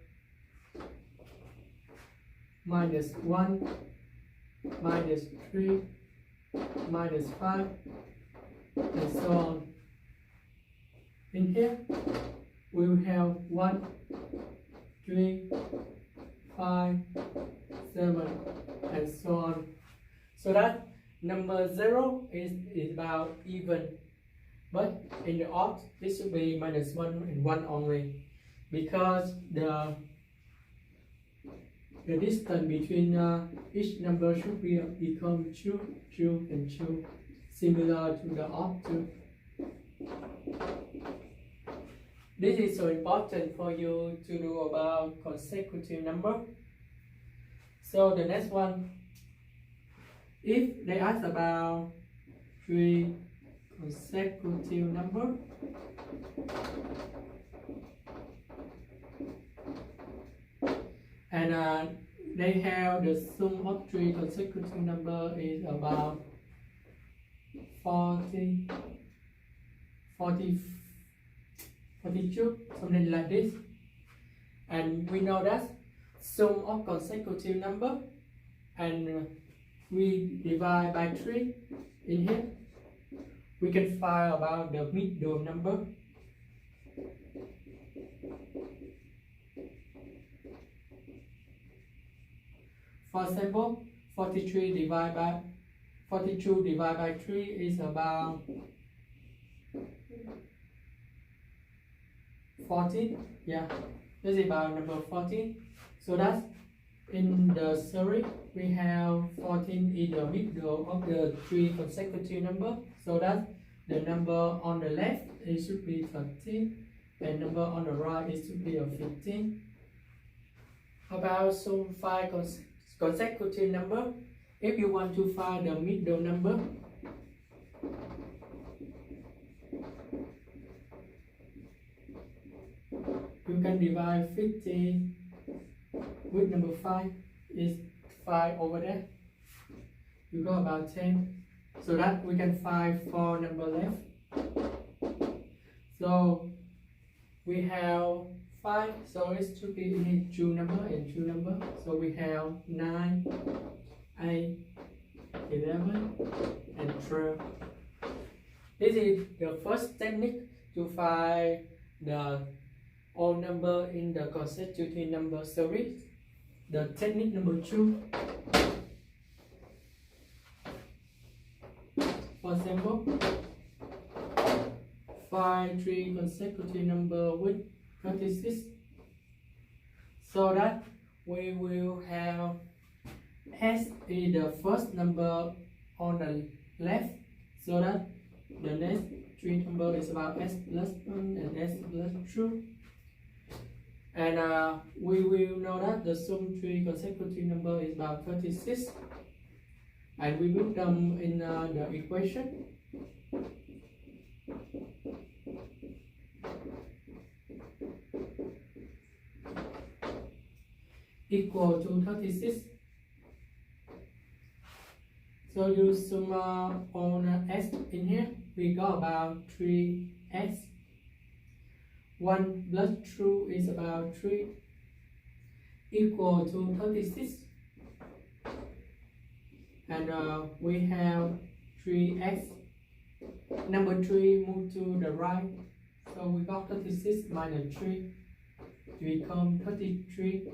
-1, -3, -5, and so on. In here, we will have 1, 3, 5, 7, and so on. So that number 0 is about even, but in the odd it should be -1 and 1 only, because the distance between each number should be become 2, 2, and 2, similar to the odd 2. This is so important for you to do about consecutive number. So the next one, if they ask about 3 consecutive number, and they have the sum of 3 consecutive number is about 40, 42, something like this. And we know that sum of consecutive number, and we divide by 3 in here, we can find about the middle number. For example, 42 divided by 3 is about 14. Yeah, this is about number 14. So that's in the series we have 14 in the middle of the 3 consecutive number. So that the number on the left it should be 13, and number on the right it should be a 15. About sum 5 consecutive number, if you want to find the middle number, you can divide 50 with number 5, is 5 over there, you go about 10, so that we can find 4 number left. So we have 5, so it should be in 2 number and 2 number, so we have 9, 8, 11, and 12. This is the first technique to find the odd number in the consecutive number series. The technique number 2, for example, find 3 consecutive number with 36, so that we will have S is the first number on the left, so that the next 3 number is about S plus 1 and S plus 2. And we will know that the sum 3 consecutive number is about 36, and we will them in the equation. Equal to 36. So you sum on S in here, we got about 3S. 1 plus 2 is about 3, equal to 36. And we have 3x. Number 3 move to the right, so we got 36 minus 3, become 33.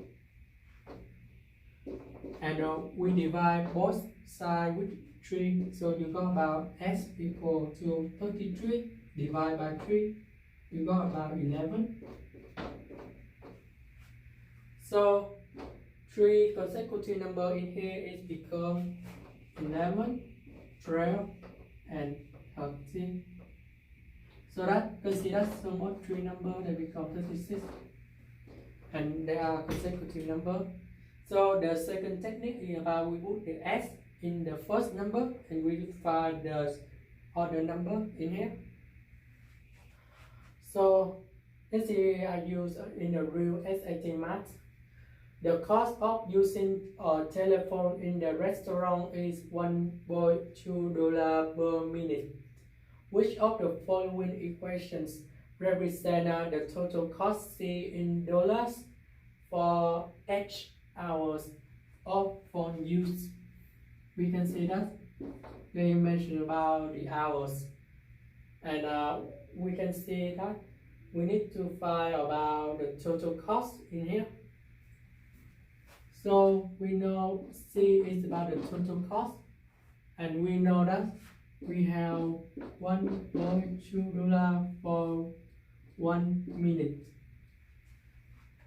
And we divide both sides with 3. So you got about s equal to 33 divided by 3. You got about 11. So 3 consecutive number in here is become 11, 12, and 13. So that consider sum of 3 numbers that become 36. And they are consecutive number. So the second technique is about we put the s in the first number and we find the other number in here. So let's say I use in the real SAT math. The cost of using a telephone in the restaurant is $1.2 per minute. Which of the following equations represent the total cost C in dollars for each hours of phone use? We can see that they mention about the hours, and we can see that we need to find about the total cost in here. So we know C is about the total cost, and we know that we have $1.2 for 1 minute.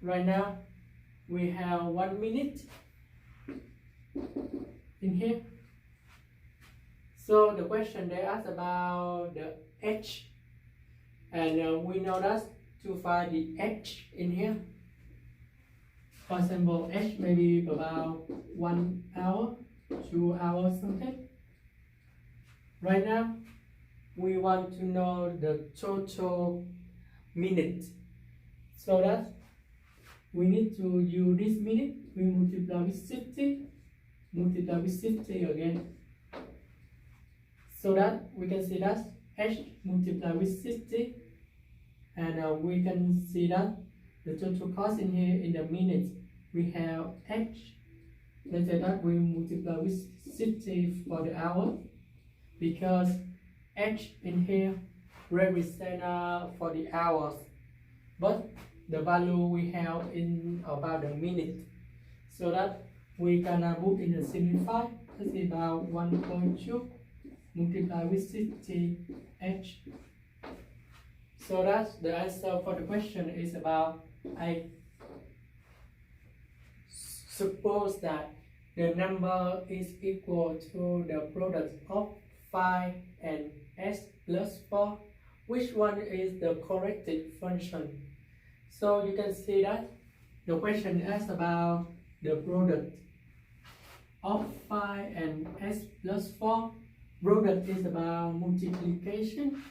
Right now we have 1 minute in here. So the question they asked about the h, and we know that to find the h in here, for example, h may be about 1 hour, 2 hours, something. Right now we want to know the total minute, so that we need to use this minute. We multiply with 60, multiply with 60 again, so that we can see that h multiply with 60, and we can see that the total cost in here in the minutes we have h. Let's say that we multiply with 60 for the hour, because h in here represent for the hours, but the value we have in about the minute, so that we can put in the simplify. This is about 1.2 multiply with 60 h. So that's the answer for the question is about 8. Suppose that the number is equal to the product of 5 and s plus 4. Which one is the correct function? So you can see that the question asks about the product of 5 and s plus 4. Product is about multiplication,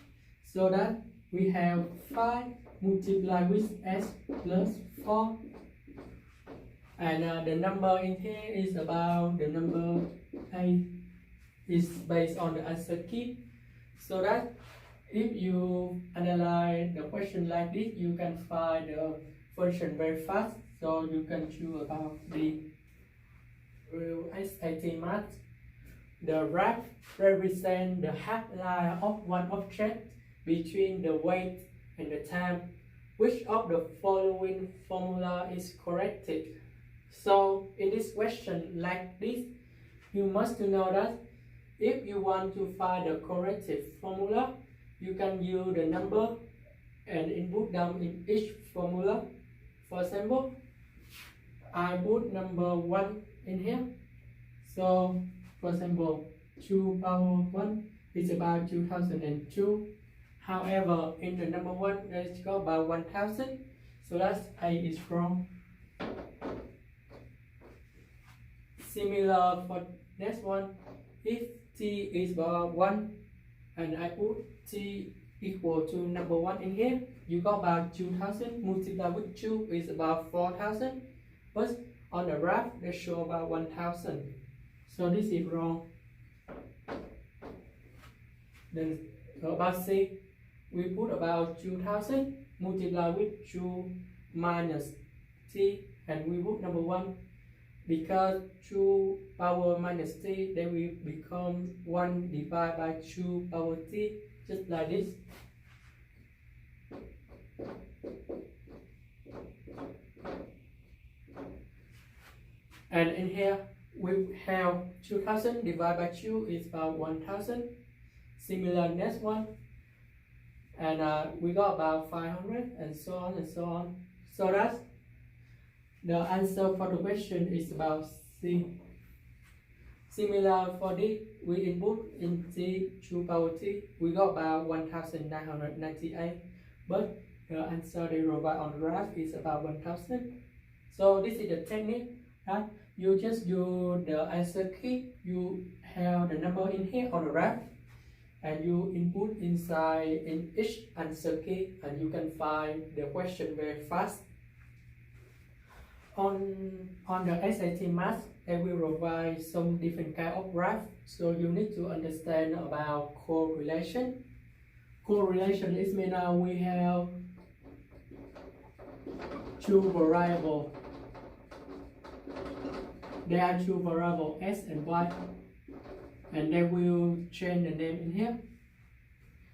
so that we have 5 multiplied with s plus 4, and the number in here is about the number 8 is based on the answer key. So that if you analyze the question like this, you can find the function very fast. So you can choose about the real SAT math. The graph represents the half-life of one object between the weight and the time. Which of the following formula is correct? So in this question like this, you must know that if you want to find the correct formula, you can use the number and input them in each formula. For example, I put number 1 in here. So for example, 2 power 1 is about 2002. However, in the number 1, let's go about 1000. So that's A is wrong. Similar for next one, if t is about 1 and I put t equal to number 1 in here, you got about 2000 multiplied with 2 is about 4000, but on the graph they show about 1000. So this is wrong. Then about C, we put about 2000 multiplied with 2 minus t, and we put number 1, because 2 power minus t, then we become 1 divided by 2 power t, just like this. And in here we have 2000 divided by 2 is about 1000. Similar next one, and we got about 500, and so on and so on. So that's the answer for the question is about C. Similar for D, we input in T 2 power T, we got about 1998, but the answer they provide on the graph is about 1000. So this is the technique, right? You just use the answer key, you have the number in here on the graph, and you input inside in each answer key, and you can find the question very fast. On the SAT math, I will provide some different kind of graph, so you need to understand about correlation. Correlation is mean now we have two variables. There are two variables x and y, and they will change the name in here.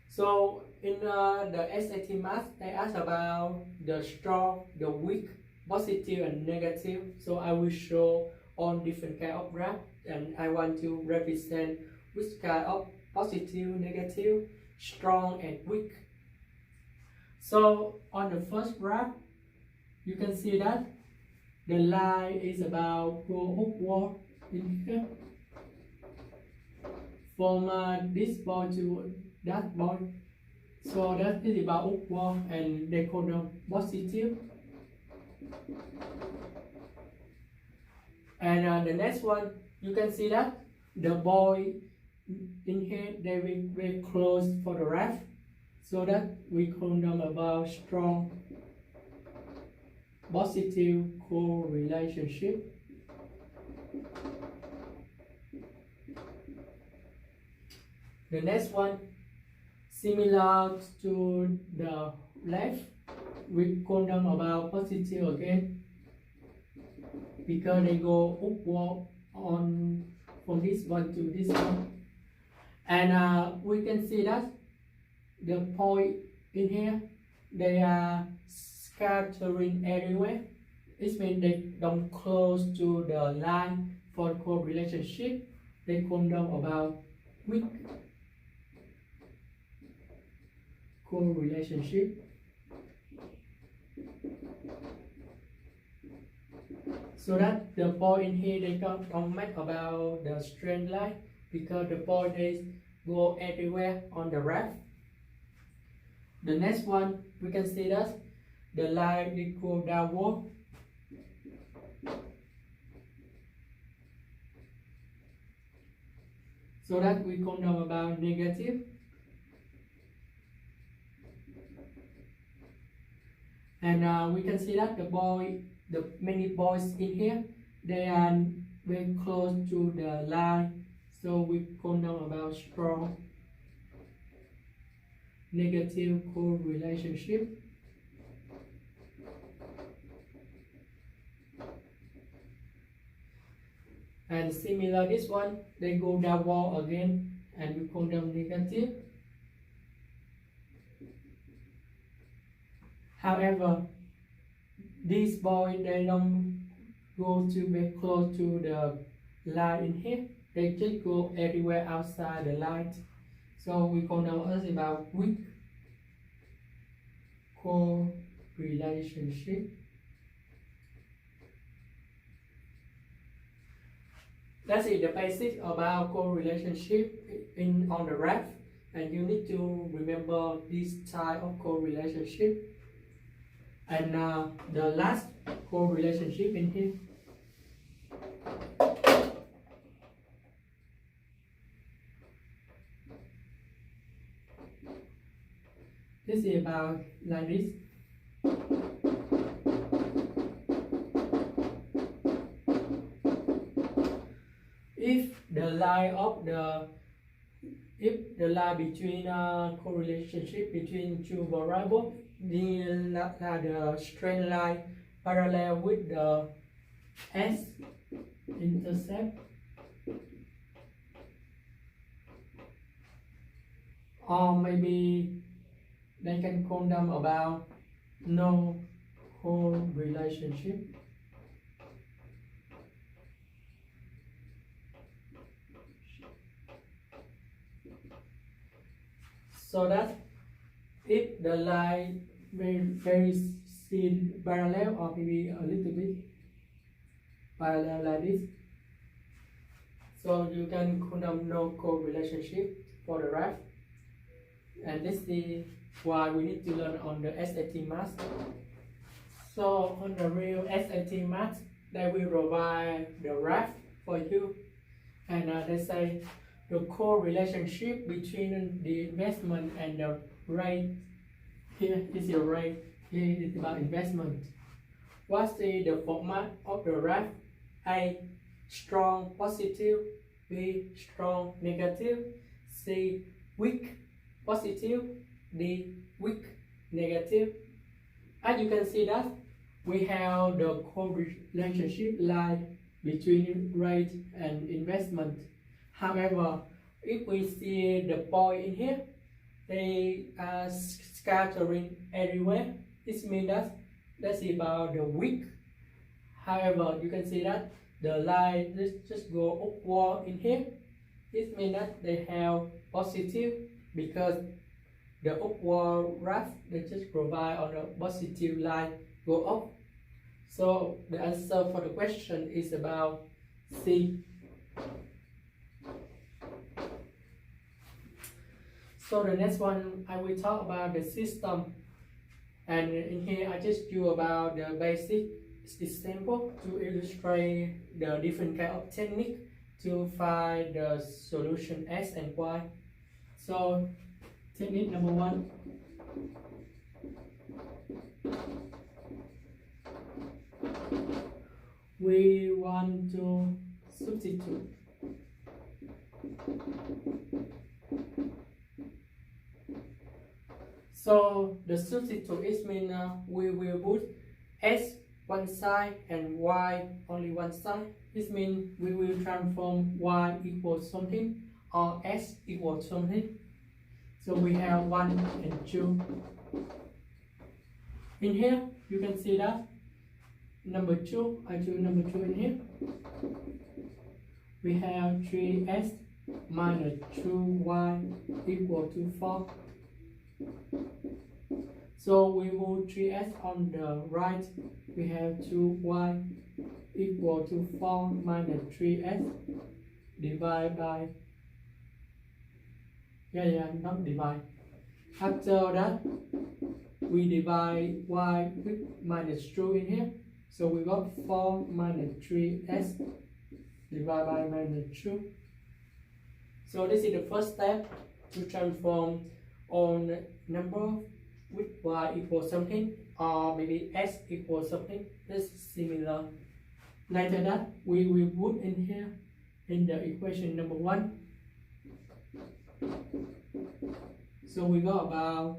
So in the SAT math, they ask about the strong, the weak, positive and negative. So I will show all different kind of graph, and I want to represent which kind of positive, negative, strong and weak. So on the first graph, you can see that the line is about go upward in here from this point to that point. So that is about upward, and they call them positive. And the next one, you can see that the boy in here, they will very close for the graph, so that we call them about strong positive correlationship. The next one, similar to the left, we call them about positive again, because they go upward on from this one to this one. And we can see that the point in here, they are scattering everywhere. It means they don't close to the line for correlationship. They call them about weak correlationship. So that the point in here, they don't make about the straight line, because the point is go everywhere on the graph. The next one, we can see that the line will go downward. So that we call them about negative. And we can see that the many points in here, they are very close to the line, so we call them about strong negative correlationship. And similar this one, they go downward again, and we call them negative. However, these boys, they don't go to very close to the line in here. They just go everywhere outside the line. So we call them about weak correlationship. That's it, the basics about correlationship on the graph, and you need to remember this type of correlationship. And the last correlationship in here. This is about like this. If the line between correlationship between two variables, the straight line parallel with the S intercept, or maybe they can call them about no correlationship. so that if the line very seen parallel or maybe a little bit parallel like this, so you can know correlationship for the graph. And this is why we need to learn on the SAT math. So on the real SAT math, they will provide the graph for you, and they say the correlationship between the investment and the rate. Here is your rate, here is about investment. What is the format of the graph? A, strong positive, B, strong negative, C, weak positive, D, weak negative. As you can see that we have the correlationship line between rate and investment. However, if we see the point in here, they are scattering everywhere. This means that that's about the weak. However, you can see that the line just go upward in here. This means that they have positive, because the upward graph they just provide on the positive line go up. So the answer for the question is about C. So the next one I will talk about the system, and in here I just do about the basic example to illustrate the different kind of technique to find the solution x and y. So technique number one, we want to substitute. So the substitute is mean we will put x one side and y only one side. This means we will transform y equals something or x equals something. So we have 1 and 2. In here you can see that number 2, I do number 2 in here. We have 3x minus 2y equal to 4. So we move 3x on the right, we have 2y equal to 4 minus 3x divided by, not divide. After that, we divide y with minus 2 in here. So we got 4 minus 3x divided by minus 2. So this is the first step to transform on number with y equals something or maybe x equals something. This is similar. Later that we will put in here in the equation number 1. So we got about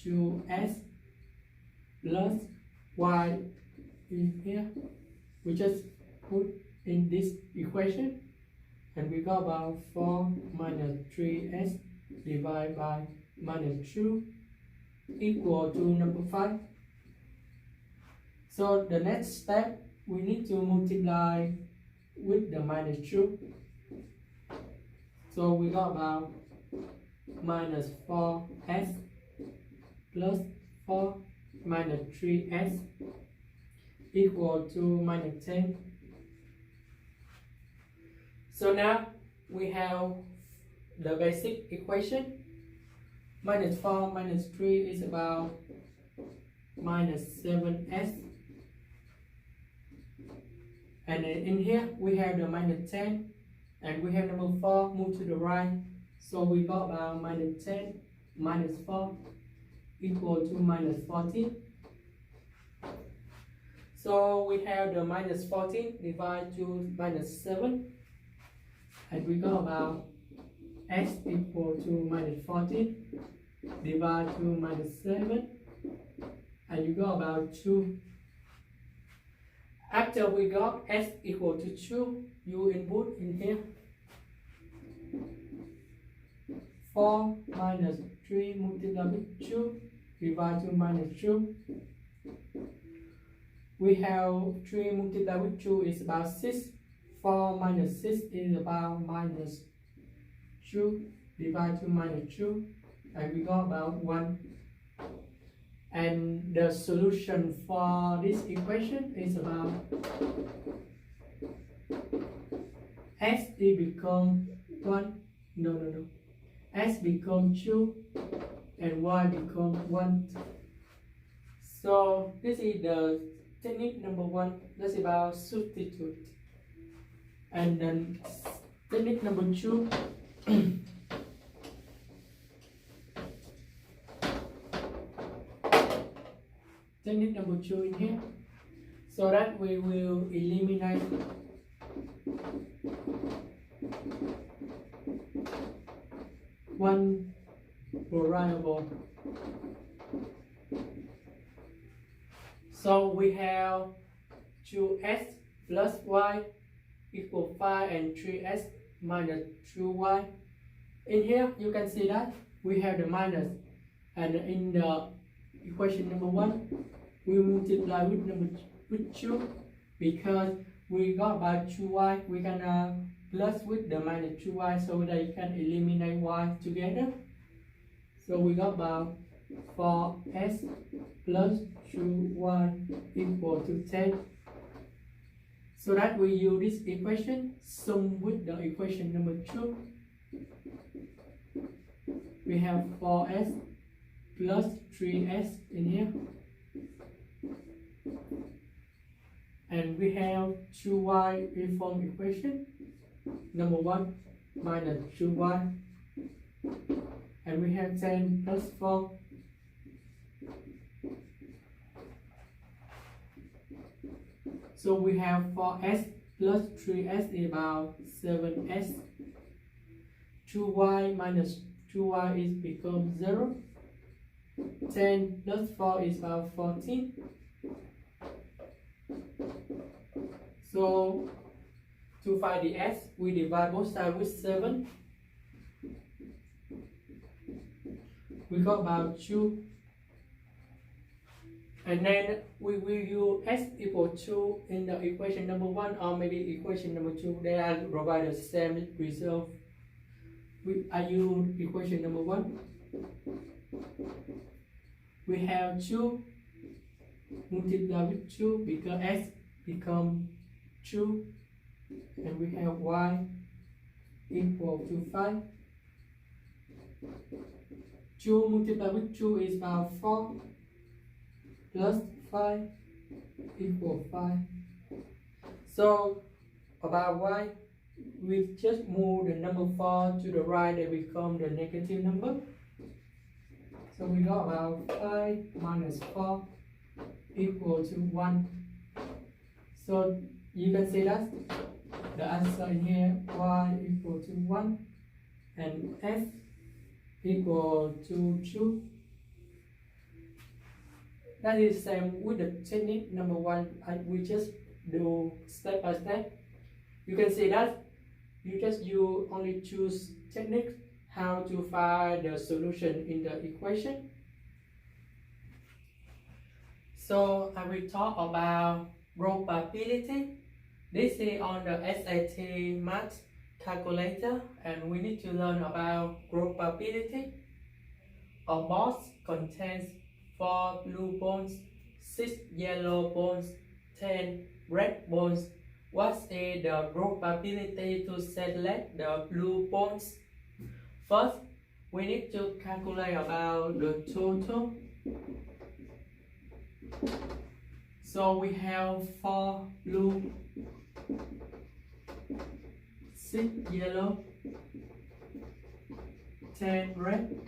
2x plus y in here. We just put in this equation, and we got about 4 minus 3x divided by minus 2 equal to number 5. So the next step, we need to multiply with the minus 2. So we got about minus 4x plus 4 minus 3x equal to minus 10. So now we have the basic equation. Minus 4 minus 3 is about minus 7x. And in here we have the minus 10, and we have number 4 move to the right. So we got about minus 10 minus 4 equal to minus 14. So we have the minus 14 divided to minus 7, and we got about x equal to minus 14 divided to minus 7, and you got about 2. After we got x equal to 2, you input in here 4 minus 3 multiplied with 2 divided to minus 2. We have 3 multiplied with 2 is about 6. 4 minus 6 is about minus 2 divided to minus 2. and we got about 1. And the solution for this equation is about x it become 1, x become 2 and y become 1. So this is the technique number 1, that's about substitute. And then technique number 2 technique number 2 in here, so that we will eliminate one variable. So we have 2x plus y equal 5 and 3x minus 2y. In here you can see that we have the minus, and in the equation number 1 we multiply with 2 because we got about 2y, we can plus with the minus 2y so that you can eliminate y together. So we got about 4x plus 2y equal to 10. So that we use this equation sum with the equation number 2. We have 4x plus 3x in here, and we have 2y in form equation number 1 minus 2y, and we have 10 plus 4. So we have 4x plus 3x is about 7x. 2y minus 2y is become 0. 10 plus 4 is about 14. So to find the x, we divide both sides with 7. We got about 2. And then we will use x equal to in the equation number 1 or maybe equation number 2. They are provide the same result. I use equation number 1. We have 2 multiplied with 2 because x become 2, and we have y equal to 5. 2 multiplied with 2 is about 4 plus 5 equal 5. So about y, we just move the number 4 to the right, they become the negative number. So we got about 5 minus 4 equal to 1. So you can see that the answer in here, y equal to 1 and x equal to 2. That is same with the technique number 1. We just do step by step. You can see that you only choose technique how to find the solution in the equation. So I will talk about probability. This is on the SAT math calculator, and we need to learn about probability. A box contains 4 blue balls, 6 yellow balls, 10 red balls. What is the probability to select the blue balls? First, we need to calculate about the total. So we have 4 blue, 6 yellow, 10 red.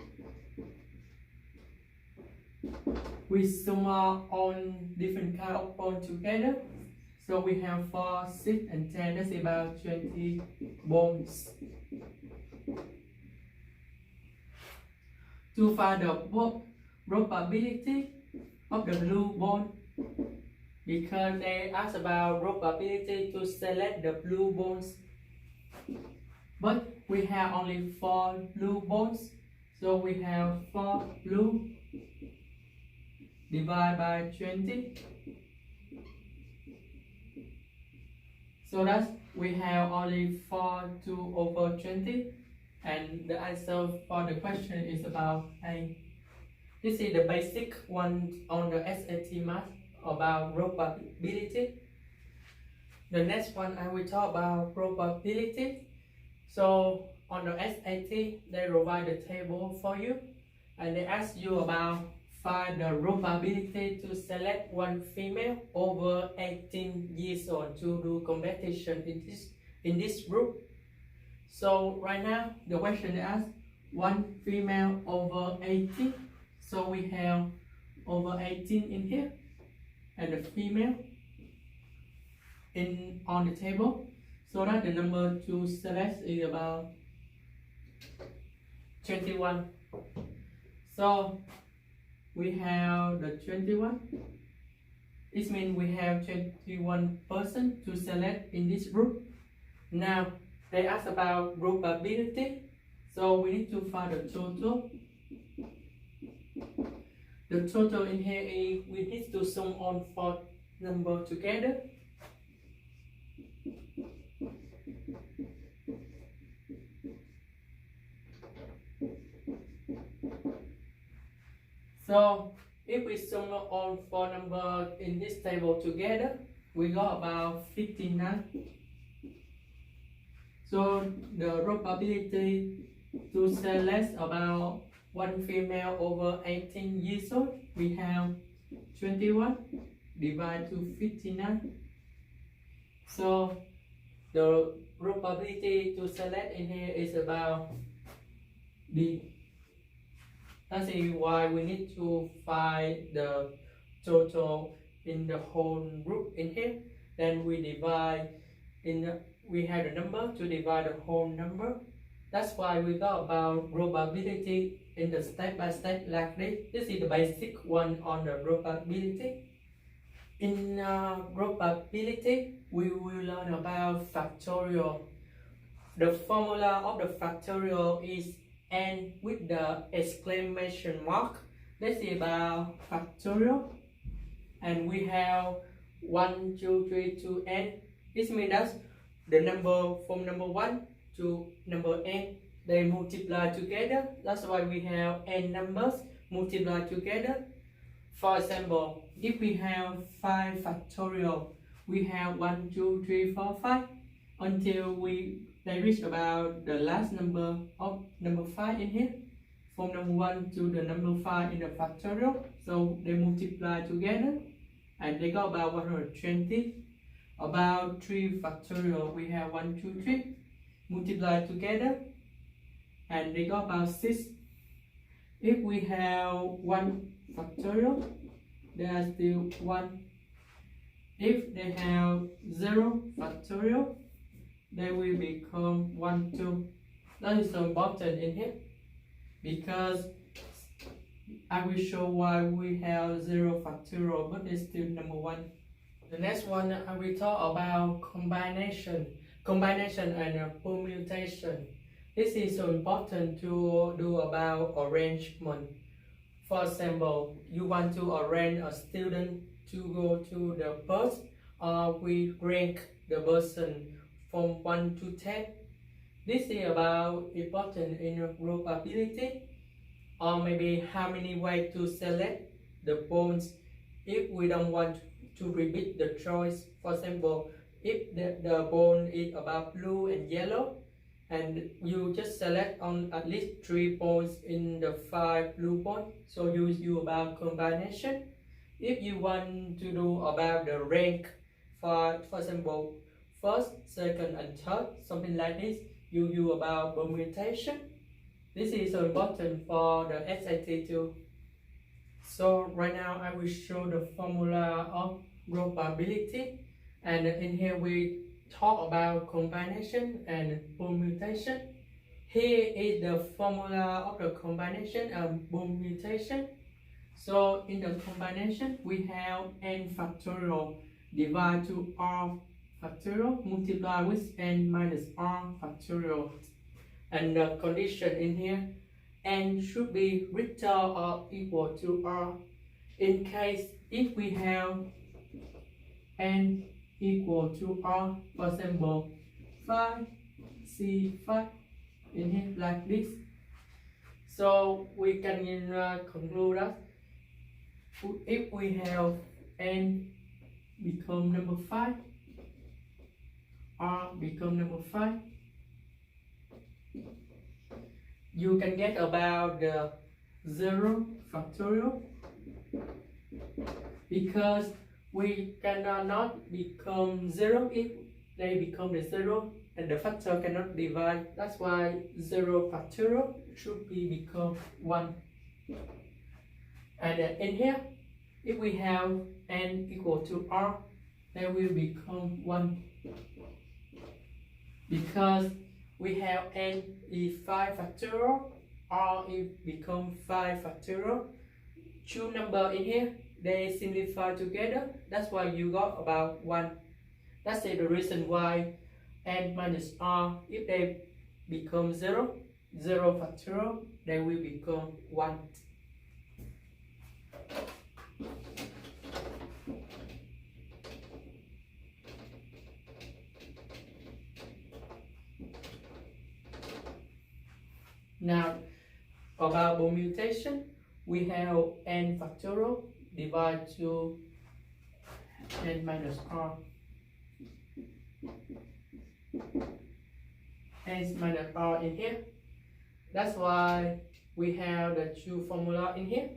We sum up on different kind of balls together. So we have 4, 6 and 10, that's about 20 balls. To find the probability of the blue ball, because they ask about probability to select the blue balls, but we have only 4 blue balls, so we have 4 blue divided by 20. So that's we have only 4 2 over 20. And the answer for the question is about A. This is the basic one on the SAT math about probability. The next one I will talk about probability. So on the SAT, they provide a table for you and they ask you about find the probability to select one female over 18 years old to do competition in this group. So right now the question asks one female over 18. So we have over 18 in here and the female on the table. So that the number to select is about 21. So we have the 21. It means we have 21 person to select in this group. Now they ask about probability. So we need to find the total. The total in here is we need to sum all four numbers together. So if we sum all four numbers in this table together, we got about 59. So the probability to select about one female over 18 years old, we have 21 divided to 59. So the probability to select in here is about D. That's why we need to find the total in the whole group in here. Then we divide we have the number to divide the whole number. That's why we got about probability in the step by step like this. This is the basic one on the probability. In probability, we will learn about factorial. The formula of the factorial is n with the exclamation mark. This is about factorial. And we have 1, 2, 3 to n. This means that the number from number 1 to number n, they multiply together. That's why we have n numbers multiply together. For example, if we have 5 factorial, we have 1, 2, 3, 4, 5 until they reach about the last number of number 5 in here. From number 1 to the number 5 in the factorial. So they multiply together and they got about 120. About 3 factorial, we have 1, 2, 3 multiply together and they got about 6. If we have 1 factorial, they are still 1. If they have 0 factorial, they will become 1, 2. That is so important in here because I will show why we have 0 factorial but it's still number 1. The next one I will talk about combination and permutation. This is so important to do about arrangement. For example, you want to arrange a student to go to the bus, or we rank the person from 1 to 10. This is about important in probability, or maybe how many ways to select the bonds if we don't want to repeat the choice. For example, if the bone is about blue and yellow, and you just select on at least 3 points in the 5 blue points, so you use about combination. If you want to do about the rank, for example, first, second, and third, something like this, you use about permutation. This is so important for the SAT too. So right now I will show the formula of probability, and in here we talk about combination and permutation. Here is the formula of the combination and permutation. So in the combination we have n factorial divided to r factorial multiply with n minus r factorial. And the condition in here, n should be greater or equal to r. In case if we have n equal to r, for example 5, C5, in here like this. So we can conclude that if we have n become number 5, r become number 5, you can get about the 0 factorial, because we cannot become 0 if they become the 0 and the factor cannot divide. That's why 0 factorial should become 1. And in here, if we have n equal to r, they will become 1. Because we have n is 5 factorial, r is become 5 factorial. Two numbers in here, they simplify together. That's why you got about 1. That's the reason why n minus r, if they become 0, 0 factorial, they will become 1. Now, about permutation, we have n factorial divided to n minus r. N minus r in here. That's why we have the two formula in here.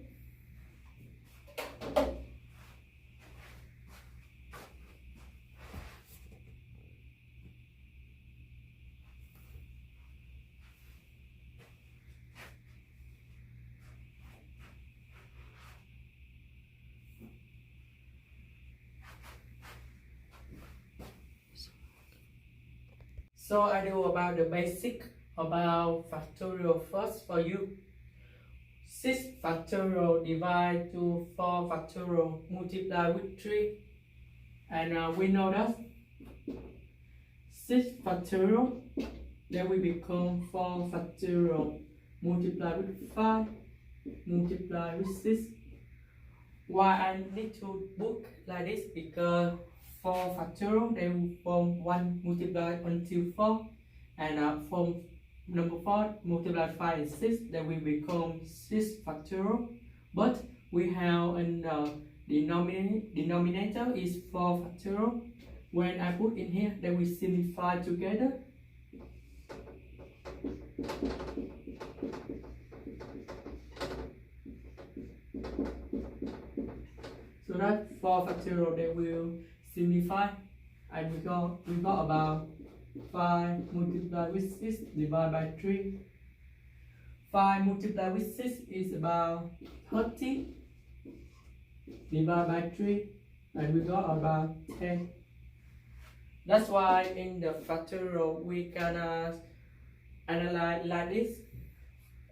So I do about the basic about factorial first for you. 6 factorial divide to 4 factorial multiply with 3. And we know that 6 factorial, then we become 4 factorial multiply with 5 multiply with 6. Why I need to book like this? Because 4 factorial, they will form 1 multiplied until 4, and from number 4 multiply 5 is 6, then will become 6 factorial. But we have in the denominator is 4 factorial. When I put in here, they will simplify together. So that 4 factorial, they will simplify, and we got about 5 multiplied with 6 divided by 3. 5 multiplied with 6 is about 30 divided by 3, and we got about 10. That's why in the factorial we can analyze like this.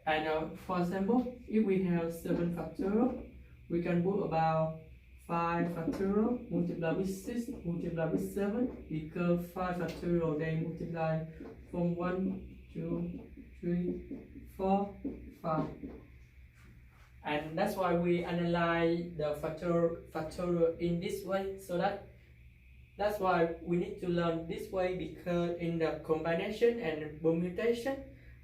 And for example, if we have 7 factorial, we can put about 5 factorial multiply with 6 multiply with 7, because 5 factorial they multiply from 1, 2, 3, 4, 5. And that's why we analyze the factorial in this way. So that's why we need to learn this way, because in the combination and permutation,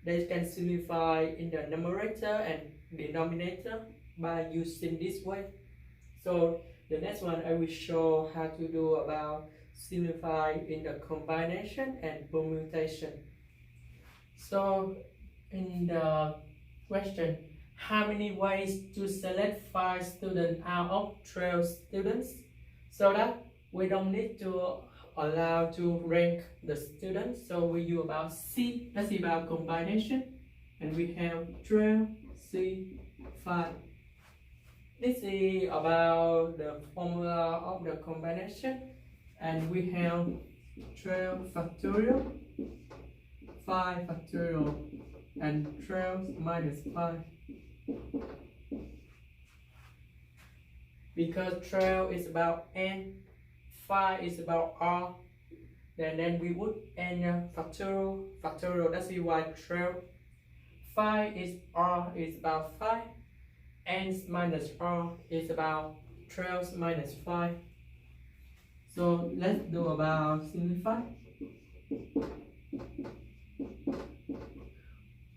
they can simplify in the numerator and denominator by using this way. So the next one I will show how to do about simplify in the combination and permutation. So in the question, how many ways to select 5 students out of 12 students? So that we don't need to allow to rank the students. So we use about C, that's about combination, and we have 12, C, 5. This is about the formula of the combination, and we have 12 factorial, 5 factorial, and 12 minus 5. Because 12 is about n, 5 is about r, then we would n factorial, that's why 12. 5 is r is about 5. N minus r is about 12 minus 5. So let's do about simplify.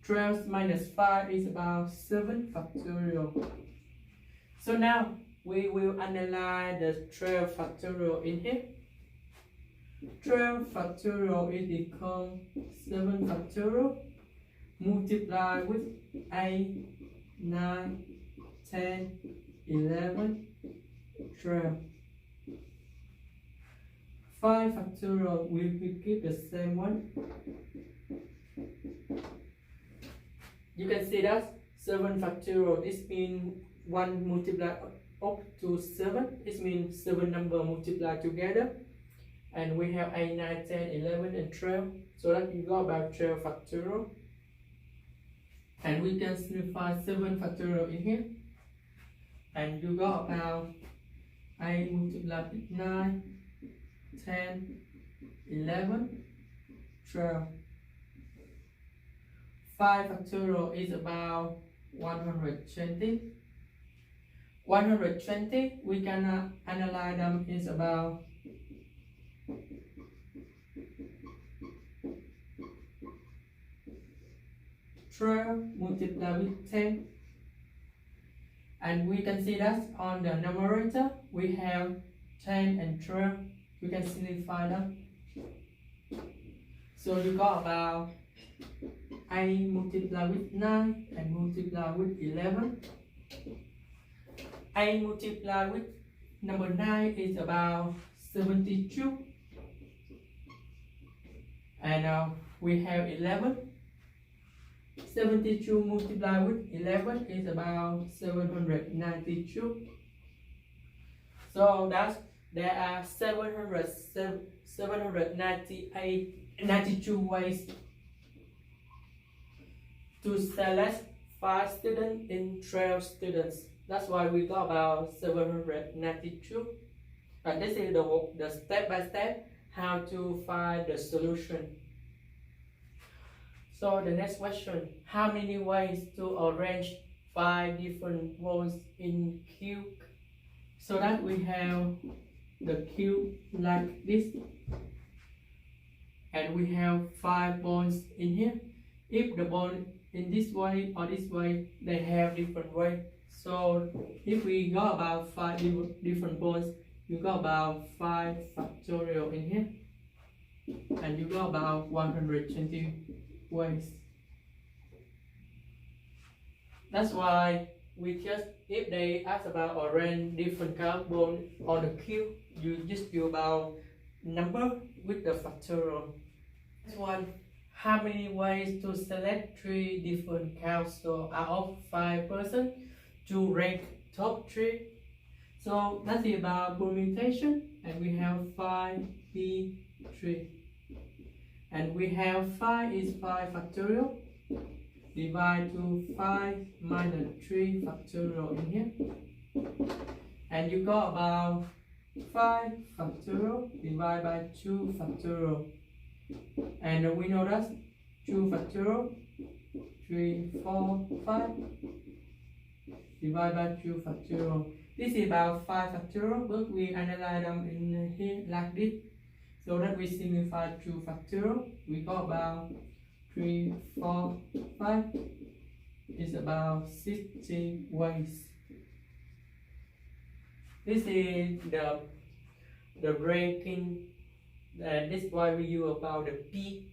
12 minus 5 is about 7 factorial. So now we will analyze the 12 factorial in here. 12 factorial is become 7 factorial multiply with 8, 9, 10, 11, 12. 5 factorial will keep the same one. You can see that 7 factorial, this means 1 multiplied up to 7, it means 7 number multiplied together. And we have 8, 9, 10, 11 and 12, so that you got about 12 factorial. And we can simplify 7 factorial in here. And you got about 8 multiplied with 9, 10, 11, 12. 5 factorial is about 120. 120, we can analyze them is about 12 multiplied with 10. And we can see that on the numerator we have 10 and 12. We can simplify them. So you got about 8 multiplied with 9 and multiplied with 11. 8 multiplied with number 9 is about 72. And we have 11. 72 multiplied with 11 is about 792. So that's there are 792 ways to select 5 students in 12 students. That's why we got about 792. And this is the step by step how to find the solution. So the next question, how many ways to arrange 5 different balls in cube? So that we have the cube like this, and we have 5 balls in here. If the ball in this way or this way, they have different way. So if we got about 5 different balls, you got about 5 factorial in here, and you got about 120 ways. That's why we just, if they ask about arrange different carbon on the cube, you just do about number with the factorial. Next one, how many ways to select 3 different counts? So out of 5 persons to rank top 3. So that's about permutation, and we have 5 B 3. And we have 5 is 5 factorial. Divide to 5 minus 3 factorial in here. And you got about 5 factorial divided by 2 factorial. And we know that 2 factorial, 3, 4, 5 divided by 2 factorial. This is about 5 factorial, but we analyze them in here like this. So that we simplify 2 factorial, we got about 3, 4, 5 is about 60 ways. This is the ranking, and this is why we use about the P